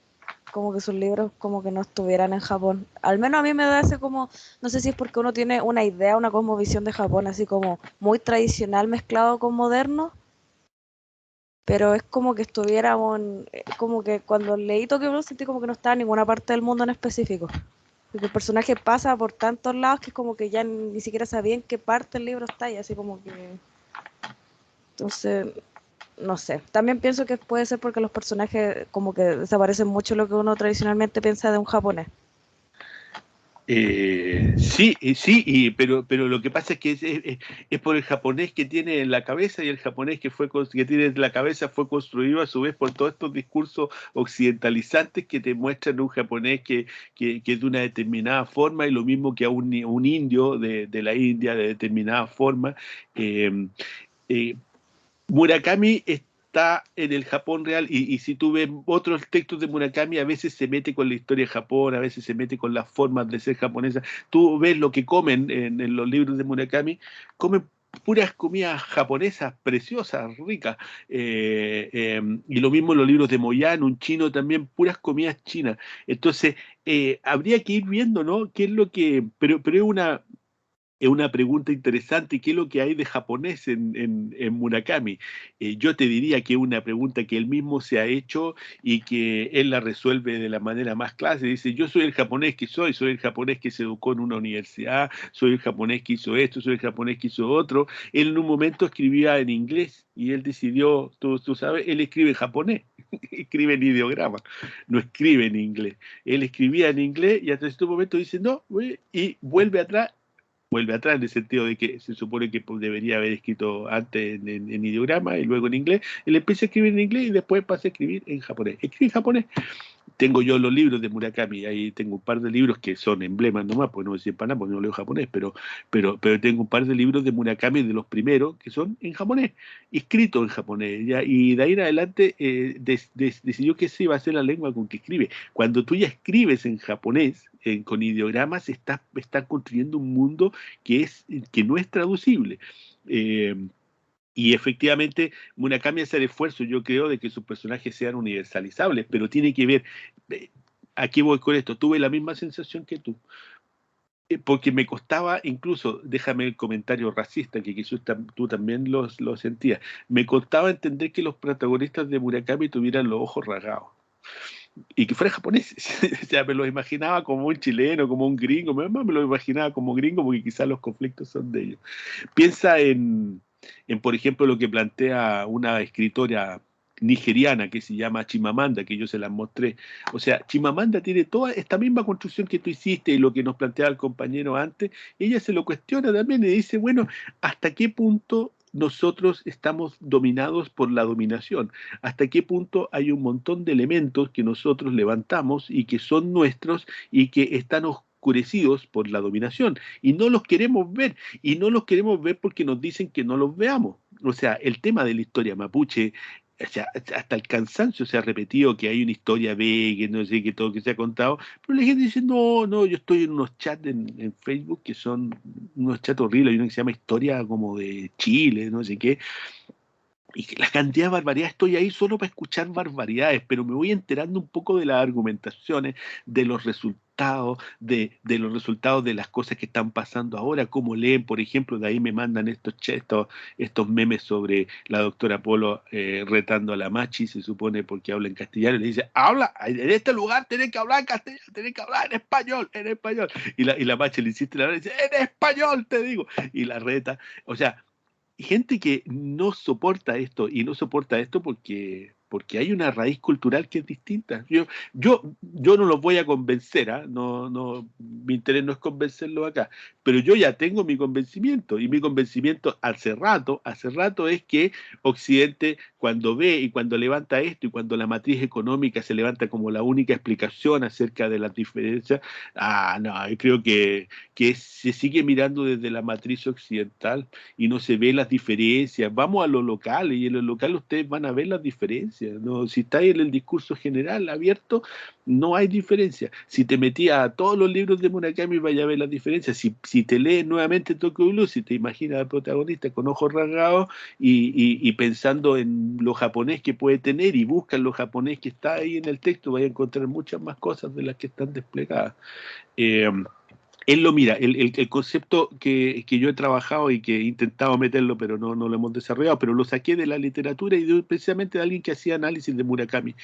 como que sus libros como que no estuvieran en Japón. Al menos a mí me da ese como, no sé si es porque uno tiene una idea, una cosmovisión de Japón así como muy tradicional mezclado con moderno, pero es como que estuviéramos, como que cuando leí Tokyo Blues sentí como que no estaba en ninguna parte del mundo en específico. Porque el personaje pasa por tantos lados que es como que ya ni siquiera sabía en qué parte del libro está, y así como que... Entonces, no sé. También pienso que puede ser porque los personajes como que desaparecen mucho lo que uno tradicionalmente piensa de un japonés. Sí, pero lo que pasa es que es por el japonés que tiene en la cabeza, y el japonés que tiene en la cabeza fue construido a su vez por todos estos discursos occidentalizantes que te muestran un japonés que es de una determinada forma, y lo mismo que a un indio de la India de determinada forma. Eh, eh, Murakami está en el Japón real, y si tú ves otros textos de Murakami, a veces se mete con la historia de Japón, a veces se mete con las formas de ser japonesa. Tú ves lo que comen en los libros de Murakami, comen puras comidas japonesas, preciosas, ricas. Y lo mismo en los libros de Moyano, un chino también, puras comidas chinas. Entonces, habría que ir viendo, ¿no? ¿Qué es lo que...? Pero es una pregunta interesante. ¿Qué es lo que hay de japonés en Murakami? Yo te diría que es una pregunta que él mismo se ha hecho y que él la resuelve de la manera más clásica. Dice, yo soy el japonés que soy el japonés que se educó en una universidad, soy el japonés que hizo esto, soy el japonés que hizo otro. Él en un momento escribía en inglés y él decidió, tú sabes, él escribe en japonés. escribe en ideograma, no escribe en inglés. Él escribía en inglés y hasta cierto momento dice no, y vuelve atrás en el sentido de que se supone que debería haber escrito antes en ideograma y luego en inglés. Él empieza a escribir en inglés y después pasa a escribir en japonés. Escribe en japonés. Tengo yo los libros de Murakami, ahí tengo un par de libros que son emblemas nomás, pues no decir para nada, porque no leo japonés, pero tengo un par de libros de Murakami, de los primeros, que son en japonés, escritos en japonés, ¿ya? Y de ahí en adelante decidió que esa iba a ser la lengua con que escribe. Cuando tú ya escribes en japonés, con ideogramas, estás construyendo un mundo que no es traducible. Y efectivamente, Murakami hace el esfuerzo, yo creo, de que sus personajes sean universalizables, pero tiene que ver, aquí voy con esto, tuve la misma sensación que tú, porque me costaba, incluso, déjame el comentario racista, que quizás tú también lo sentías, me costaba entender que los protagonistas de Murakami tuvieran los ojos rasgados y que fueran japoneses. O sea, me los imaginaba como un chileno, como un gringo, me lo imaginaba como gringo porque quizás los conflictos son de ellos. Piensa por ejemplo, lo que plantea una escritora nigeriana que se llama Chimamanda, que yo se las mostré. O sea, Chimamanda tiene toda esta misma construcción que tú hiciste y lo que nos planteaba el compañero antes. Ella se lo cuestiona también y dice, bueno, ¿hasta qué punto nosotros estamos dominados por la dominación? ¿Hasta qué punto hay un montón de elementos que nosotros levantamos y que son nuestros y que están oscurecidos por la dominación? Y no los queremos ver, y no los queremos ver porque nos dicen que no los veamos. O sea, el tema de la historia mapuche, o sea, hasta el cansancio se ha repetido que hay una historia B, que no sé qué, todo que se ha contado, pero la gente dice, no, no, yo estoy en unos chats en Facebook que son unos chats horribles, hay uno que se llama Historia como de Chile, no sé qué, y la cantidad de barbaridades, estoy ahí solo para escuchar barbaridades, pero me voy enterando un poco de las argumentaciones, de los resultados, de los resultados de las cosas que están pasando ahora, cómo leen, por ejemplo, de ahí me mandan estos memes sobre la doctora Polo retando a la Machi, se supone porque habla en castellano, y le dice, habla, en este lugar tenés que hablar en castellano, tenés que hablar en español, y la Machi le insiste, la dice, en español te digo, y la reta, o sea, gente que no soporta esto y no soporta esto porque hay una raíz cultural que es distinta. Yo no los voy a convencer, ¿ah? No, mi interés no es convencerlos acá, pero yo ya tengo mi convencimiento y mi convencimiento hace rato es que Occidente cuando ve y cuando levanta esto y cuando la matriz económica se levanta como la única explicación acerca de las diferencias, no, yo creo que se sigue mirando desde la matriz occidental y no se ve las diferencias. Vamos a lo local y en lo local ustedes van a ver las diferencias, ¿no? Si estáis en el discurso general abierto, no hay diferencia. Si te metías a todos los libros de Murakami, vaya a ver las diferencias. Si te lees nuevamente Tokyo Blues, si te imaginas al protagonista con ojos rasgados y pensando en lo japonés que puede tener y buscas lo japonés que está ahí en el texto, vaya a encontrar muchas más cosas de las que están desplegadas. Él lo mira, el concepto que yo he trabajado y que he intentado meterlo, pero no lo hemos desarrollado, pero lo saqué de la literatura y precisamente de alguien que hacía análisis de Murakami,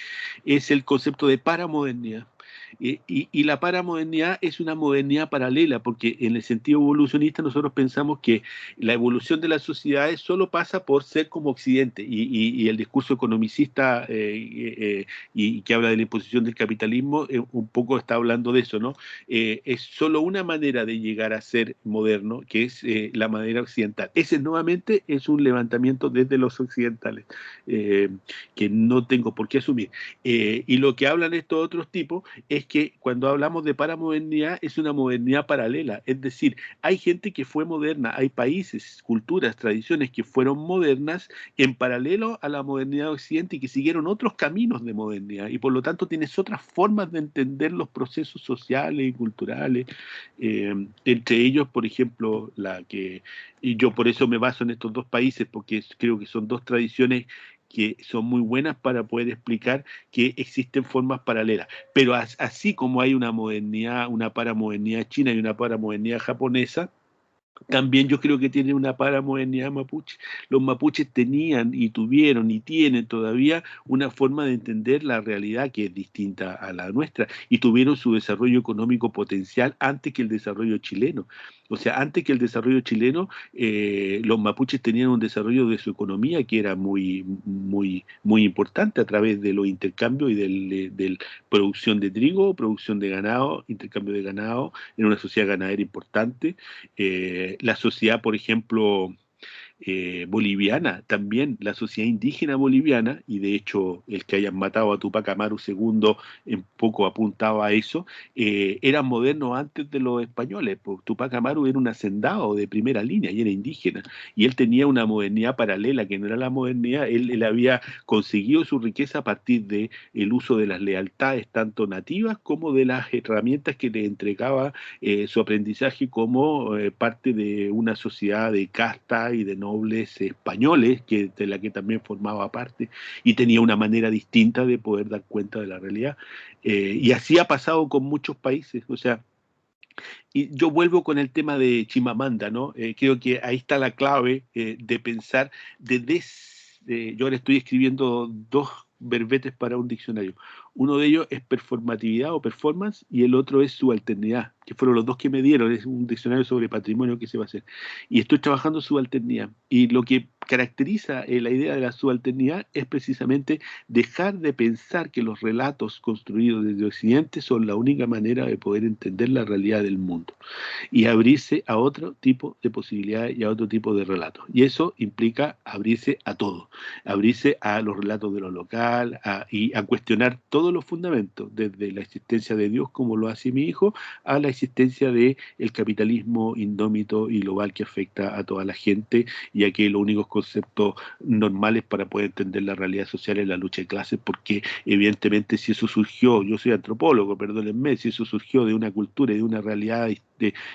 es el concepto de paramodernidad. Y la paramodernidad es una modernidad paralela, porque en el sentido evolucionista nosotros pensamos que la evolución de las sociedades solo pasa por ser como Occidente, y el discurso economicista y que habla de la imposición del capitalismo un poco está hablando de eso, ¿no? Es solo una manera de llegar a ser moderno, que es la manera occidental. Ese nuevamente es un levantamiento desde los occidentales, que no tengo por qué asumir. Y lo que hablan estos otros tipos es que cuando hablamos de paramodernidad es una modernidad paralela, es decir, hay gente que fue moderna, hay países, culturas, tradiciones que fueron modernas en paralelo a la modernidad occidente y que siguieron otros caminos de modernidad y por lo tanto tienes otras formas de entender los procesos sociales y culturales, entre ellos, por ejemplo, y yo por eso me baso en estos dos países porque creo que son dos tradiciones que son muy buenas para poder explicar que existen formas paralelas. Pero así como hay una modernidad, una paramodernidad china y una paramodernidad japonesa, También yo creo que tiene una paramodernidad mapuche. Los mapuches tenían y tuvieron y tienen todavía una forma de entender la realidad que es distinta a la nuestra y tuvieron su desarrollo económico potencial antes que el desarrollo chileno. O sea, antes que el desarrollo chileno, los mapuches tenían un desarrollo de su economía que era muy importante a través de los intercambios y del producción de trigo, producción de ganado, intercambio de ganado en una sociedad ganadera importante. La sociedad, por ejemplo, boliviana, también la sociedad indígena boliviana, y de hecho el que hayan matado a Tupac Amaru II en poco apuntaba a eso, eran modernos antes de los españoles, pues Tupac Amaru era un hacendado de primera línea y era indígena, y él tenía una modernidad paralela, que no era la modernidad, él había conseguido su riqueza a partir de el uso de las lealtades tanto nativas como de las herramientas que le entregaba su aprendizaje como parte de una sociedad de casta y de nobles españoles, de la que también formaba parte, y tenía una manera distinta de poder dar cuenta de la realidad. Y así ha pasado con muchos países, o sea, y yo vuelvo con el tema de Chimamanda, ¿no? Creo que ahí está la clave de pensar, yo ahora estoy escribiendo 2 verbetes para un diccionario. Uno de ellos es performatividad o performance y el otro es subalternidad, que fueron los 2 que me dieron, es un diccionario sobre patrimonio que se va a hacer. Y estoy trabajando subalternidad. Y lo que caracteriza la idea de la subalternidad es precisamente dejar de pensar que los relatos construidos desde Occidente son la única manera de poder entender la realidad del mundo y abrirse a otro tipo de posibilidades y a otro tipo de relatos. Y eso implica abrirse a todo, abrirse a los relatos de lo local y a cuestionar todos los fundamentos, desde la existencia de Dios, como lo hace mi hijo, a la existencia del capitalismo indómito y global que afecta a toda la gente, ya que los únicos conceptos normales para poder entender la realidad social es la lucha de clases, porque evidentemente si eso surgió, yo soy antropólogo, perdónenme, si eso surgió de una cultura y de una realidad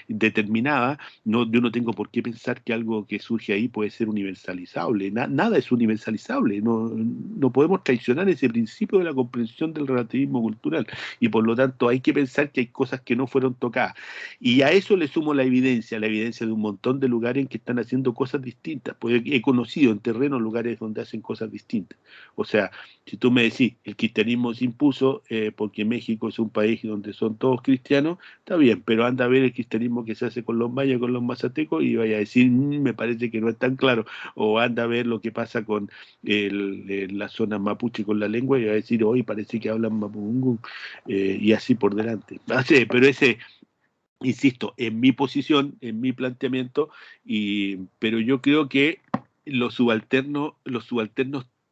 determinada, yo no tengo por qué pensar que algo que surge ahí puede ser universalizable. Nada es universalizable. No podemos traicionar ese principio de la comprensión del relativismo cultural. Y por lo tanto hay que pensar que hay cosas que no fueron tocadas. Y a eso le sumo la evidencia de un montón de lugares en que están haciendo cosas distintas. Pues he conocido en terreno lugares donde hacen cosas distintas. O sea, si tú me decís, el cristianismo se impuso porque México es un país donde son todos cristianos, está bien, pero anda a ver el cristianismo que se hace con los mayas, con los mazatecos, y vaya a decir, me parece que no es tan claro. O anda a ver lo que pasa con la zona mapuche con la lengua, y va a decir, hoy parece que hablan mapudungun, y así por delante. Pero ese, insisto, en mi posición, en mi planteamiento, pero yo creo que los subalternos,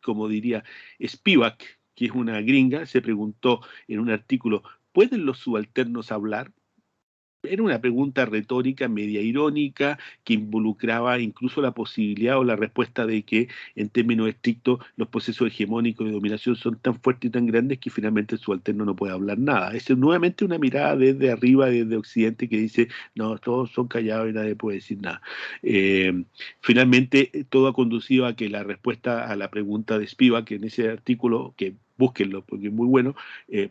como diría Spivak, que es una gringa, se preguntó en un artículo, ¿pueden los subalternos hablar? Era una pregunta retórica, media irónica, que involucraba incluso la posibilidad o la respuesta de que, en términos estrictos, los procesos hegemónicos de dominación son tan fuertes y tan grandes que finalmente el subalterno no puede hablar nada. Es nuevamente una mirada desde arriba, desde Occidente, que dice, no, todos son callados y nadie puede decir nada. Finalmente, todo ha conducido a que la respuesta a la pregunta de Spivak, en ese artículo, que búsquenlo porque es muy bueno,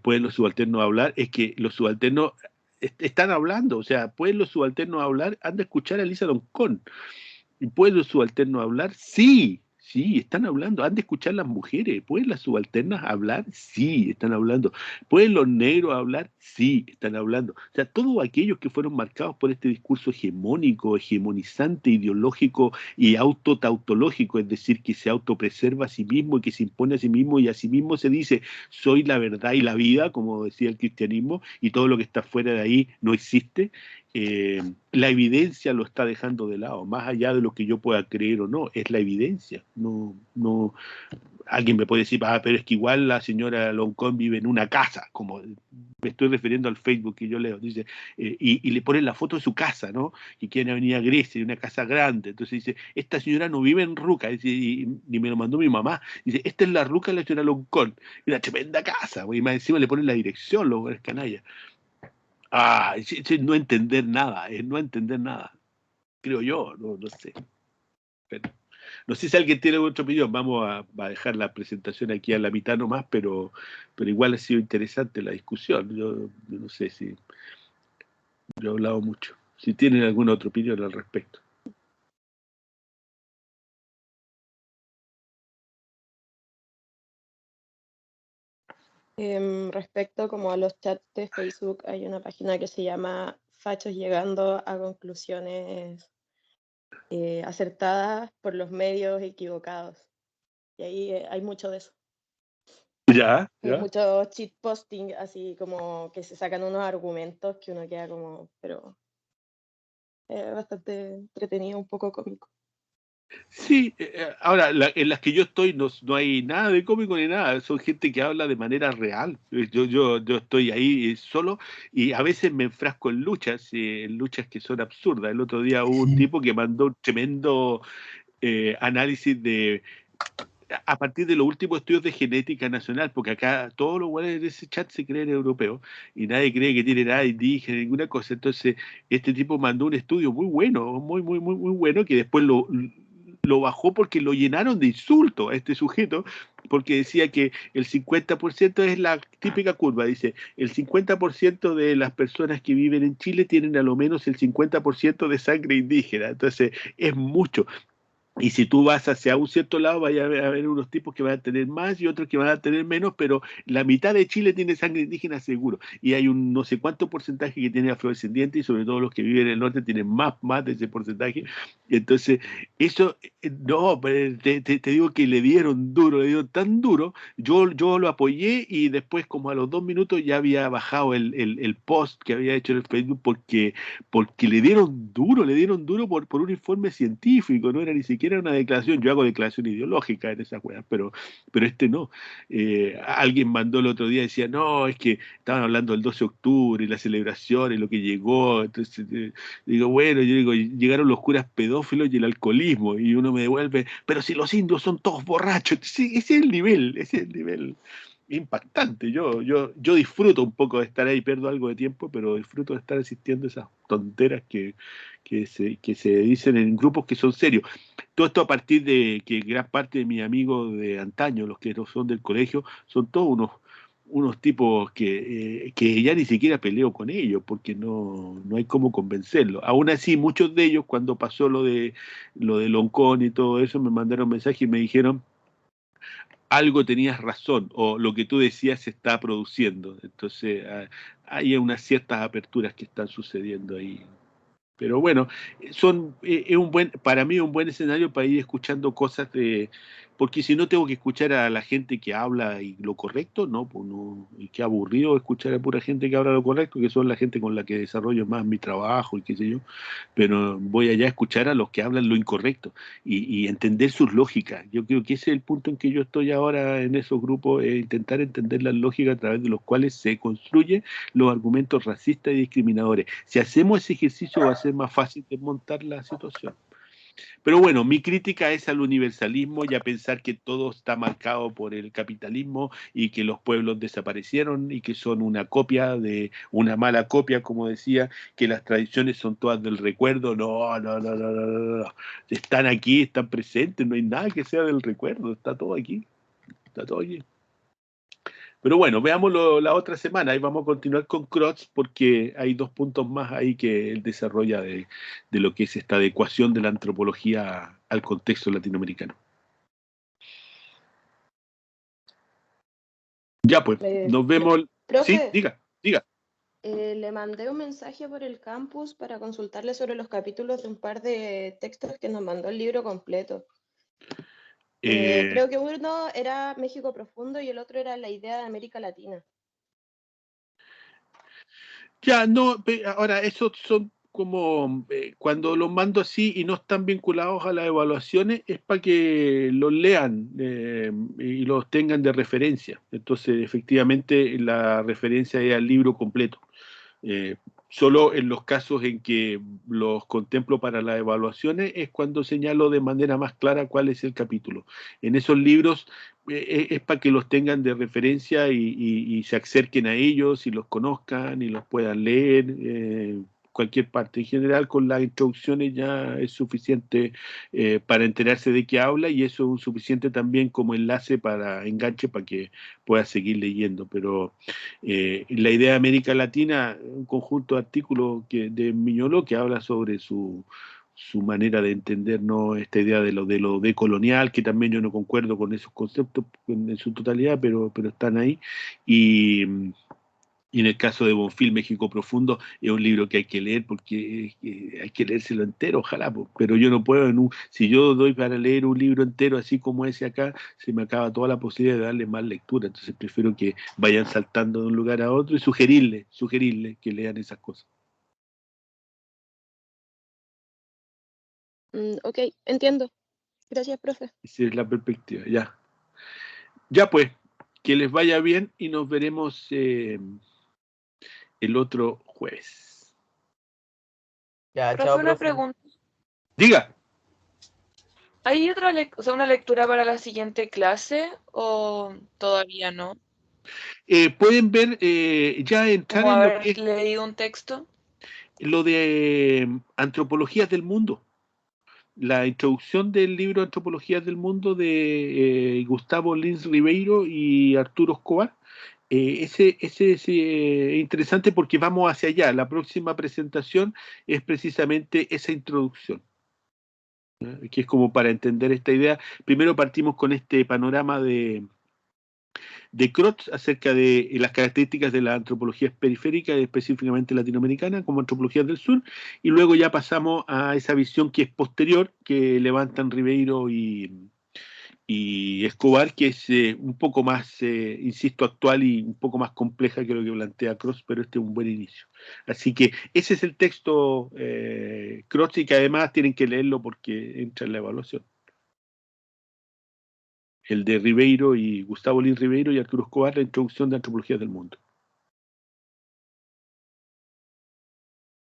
¿pueden los subalternos hablar? Es que los subalternos están hablando, o sea, ¿pueden los subalternos hablar? Anda a escuchar a Elisa Loncón. ¿Pueden los subalternos hablar? Sí, sí, están hablando. Han de escuchar las mujeres. ¿Pueden las subalternas hablar? Sí, están hablando. ¿Pueden los negros hablar? Sí, están hablando. O sea, todos aquellos que fueron marcados por este discurso hegemónico, hegemonizante, ideológico y autotautológico, es decir, que se autopreserva a sí mismo y que se impone a sí mismo y a sí mismo se dice, soy la verdad y la vida, como decía el cristianismo, y todo lo que está fuera de ahí no existe. La evidencia lo está dejando de lado, más allá de lo que yo pueda creer o no, es la evidencia. No, alguien me puede decir, pero es que igual la señora Loncón vive en una casa, como me estoy refiriendo al Facebook que yo leo, dice, y le ponen la foto de su casa, ¿no? Y que en Avenida Grecia, una casa grande, entonces dice, esta señora no vive en Ruca, y me lo mandó mi mamá, dice, esta es la Ruca de la señora Loncón, y una tremenda casa, y más encima le ponen la dirección, los canallas. No entender nada, es no entender nada, creo yo, no sé. Pero, no sé si alguien tiene otra opinión, vamos a dejar la presentación aquí a la mitad nomás, pero igual ha sido interesante la discusión. Yo no sé si yo he hablado mucho. si tienen alguna otra opinión al respecto. Respecto como a los chats de Facebook, hay una página que se llama Fachos llegando a conclusiones acertadas por los medios equivocados. Y ahí hay mucho de eso. Ya, Hay ya. mucho cheat posting, así como que se sacan unos argumentos que uno queda como, pero bastante entretenido, un poco cómico. Sí, ahora en las que yo estoy no hay nada de cómico ni nada, son gente que habla de manera real. Yo estoy ahí solo y a veces me enfrasco en luchas que son absurdas. El otro día hubo un tipo que mandó un tremendo análisis a partir de los últimos estudios de genética nacional, porque acá todos los güeyes de ese chat se creen europeos y nadie cree que tiene nada indígena, ninguna cosa. Entonces, este tipo mandó un estudio muy bueno, muy bueno, que después lo bajó porque lo llenaron de insultos a este sujeto, porque decía que el 50% es la típica curva, dice, el 50% de las personas que viven en Chile tienen a lo menos el 50% de sangre indígena, entonces es mucho. Y si tú vas hacia un cierto lado, vaya a haber unos tipos que van a tener más y otros que van a tener menos, pero la mitad de Chile tiene sangre indígena seguro. Y hay un no sé cuánto porcentaje que tiene afrodescendientes y sobre todo los que viven en el norte tienen más de ese porcentaje. Entonces, eso, no, te digo que le dieron tan duro. Yo lo apoyé y después como a los 2 minutos ya había bajado el post que había hecho en el Facebook porque le dieron duro por un informe científico, no era ni siquiera una declaración. Yo hago declaración ideológica en esas weas, pero este no. Alguien mandó el otro día, decía, no, es que estaban hablando del 12 de octubre y la celebración y lo que llegó. Entonces, digo, bueno, yo digo, llegaron los curas pedófilos y el alcoholismo, y uno me devuelve, pero si los indios son todos borrachos. Sí, ese es el nivel impactante. Yo disfruto un poco de estar ahí, pierdo algo de tiempo, pero disfruto de estar asistiendo a esas tonteras que se dicen en grupos que son serios. Todo esto a partir de que gran parte de mis amigos de antaño, los que no son del colegio, son todos unos tipos que ya ni siquiera peleo con ellos porque no hay cómo convencerlos. Aún así, muchos de ellos, cuando pasó lo de Loncón y todo eso, me mandaron mensajes y me dijeron, algo tenías razón, o lo que tú decías se está produciendo. Entonces, hay unas ciertas aperturas que están sucediendo ahí. Pero bueno, para mí un buen escenario para ir escuchando cosas porque si no tengo que escuchar a la gente que habla y lo correcto, no, pues no, y qué aburrido escuchar a pura gente que habla lo correcto, que son la gente con la que desarrollo más mi trabajo y qué sé yo, pero voy allá a escuchar a los que hablan lo incorrecto y entender sus lógicas. Yo creo que ese es el punto en que yo estoy ahora en esos grupos, intentar entender las lógicas a través de los cuales se construyen los argumentos racistas y discriminadores. Si hacemos ese ejercicio va a ser más fácil desmontar la situación. Pero bueno, mi crítica es al universalismo y a pensar que todo está marcado por el capitalismo y que los pueblos desaparecieron y que son una mala copia, como decía, que las tradiciones son todas del recuerdo. No. Están aquí, están presentes, no hay nada que sea del recuerdo, está todo aquí. Está todo aquí. Pero bueno, veámoslo la otra semana. Ahí vamos a continuar con Crotz porque hay 2 puntos más ahí que él desarrolla de lo que es esta adecuación de la antropología al contexto latinoamericano. Ya pues, nos vemos. Profe, Sí, diga. le mandé un mensaje por el campus para consultarle sobre los capítulos de un par de textos que nos mandó el libro completo. Creo que uno era México Profundo y el otro era la idea de América Latina. Ya, no, ahora, esos son como, cuando los mando así y no están vinculados a las evaluaciones, es para que los lean y los tengan de referencia. Entonces, efectivamente, la referencia es al libro completo. Solo en los casos en que los contemplo para las evaluaciones es cuando señalo de manera más clara cuál es el capítulo. En esos libros es para que los tengan de referencia y se acerquen a ellos y los conozcan y los puedan leer. cualquier parte. En general, con las introducciones ya es suficiente para enterarse de qué habla, y eso es suficiente también como enlace para enganche para que pueda seguir leyendo. Pero la idea de América Latina, un conjunto de artículos de Miñoló que habla sobre su manera de entender, ¿no?, esta idea de lo decolonial, que también yo no concuerdo con esos conceptos en su totalidad, pero están ahí. Y en el caso de Bonfil, México Profundo, es un libro que hay que leer porque hay que leérselo entero, ojalá, pero yo no puedo, si yo doy para leer un libro entero así como ese acá, se me acaba toda la posibilidad de darle más lectura. Entonces prefiero que vayan saltando de un lugar a otro y sugerirles que lean esas cosas. Ok, entiendo. Gracias, profe. Esa es la perspectiva, ya. Ya pues, que les vaya bien y nos veremos el otro jueves. Ya, Profe, chao, una profe. pregunta. Diga. ¿Hay otra una lectura para la siguiente clase o todavía no? Pueden ver, ya entrar ¿Como en lo haber que es leído un texto? lo de Antropologías del Mundo. La introducción del libro Antropologías del Mundo de Gustavo Lins Ribeiro y Arturo Escobar. Ese es interesante porque vamos hacia allá. La próxima presentación es precisamente esa introducción, que es como para entender esta idea. Primero partimos con este panorama de Crotz acerca de las características de la antropología periférica, específicamente latinoamericana, como antropología del sur, y luego ya pasamos a esa visión que es posterior, que levantan Ribeiro y Escobar, que es un poco más, insisto, actual y un poco más compleja que lo que plantea Crotz, pero este es un buen inicio. Así que ese es el texto Crotz, y que además tienen que leerlo porque entra en la evaluación. El de Ribeiro y Gustavo Lins Ribeiro y Arturo Escobar, la introducción de Antropología del Mundo.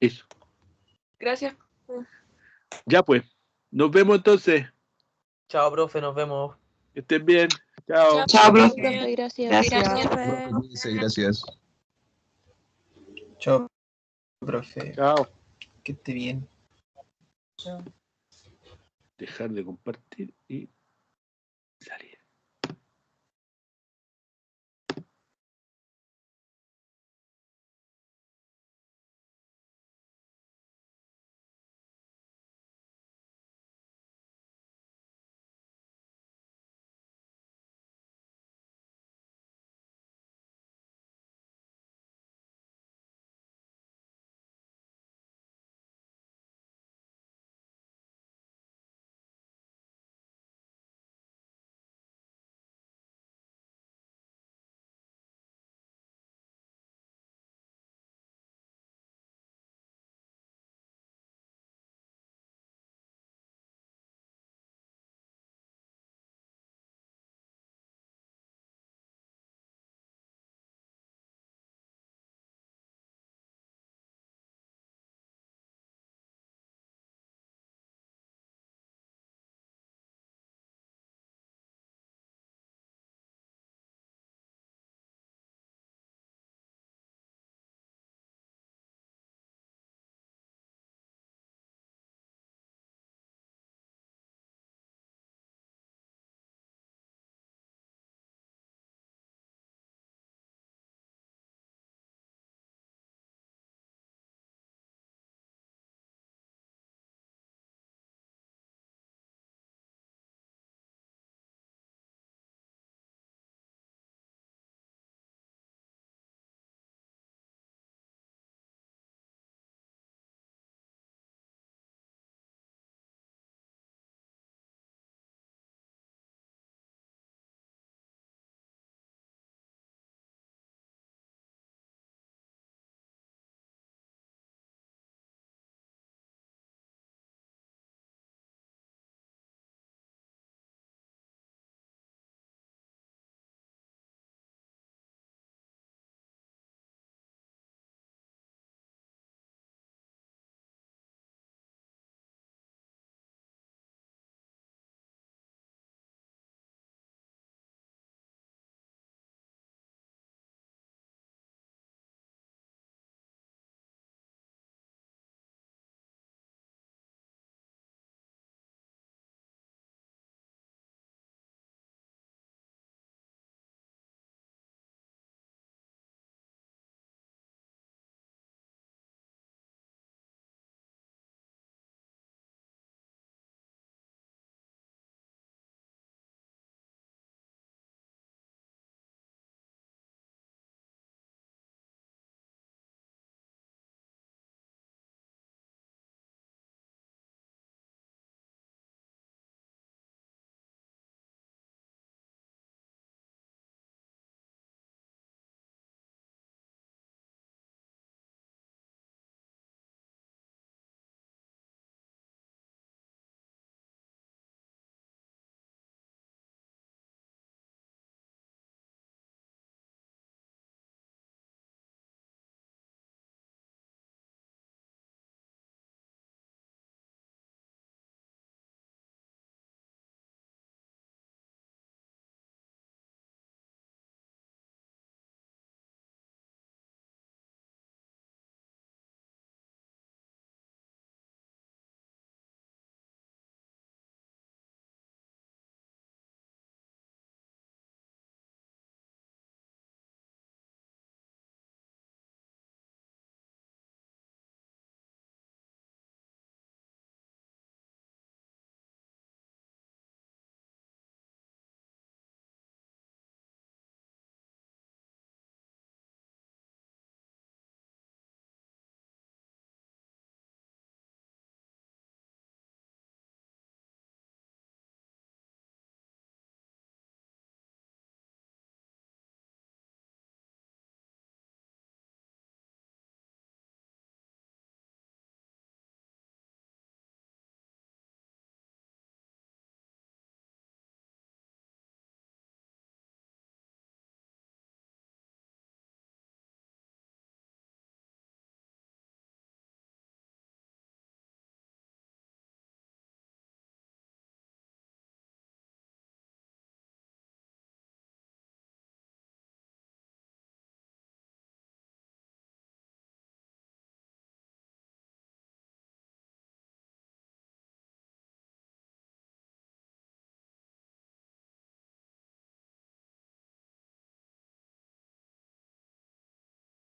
Eso. Gracias. Ya pues, nos vemos entonces. Chao, profe, nos vemos. Que estén bien. Chao. Chao, profe, gracias. Gracias. Profe, gracias. Chao, profe. Chao. Que esté bien. Dejar de compartir y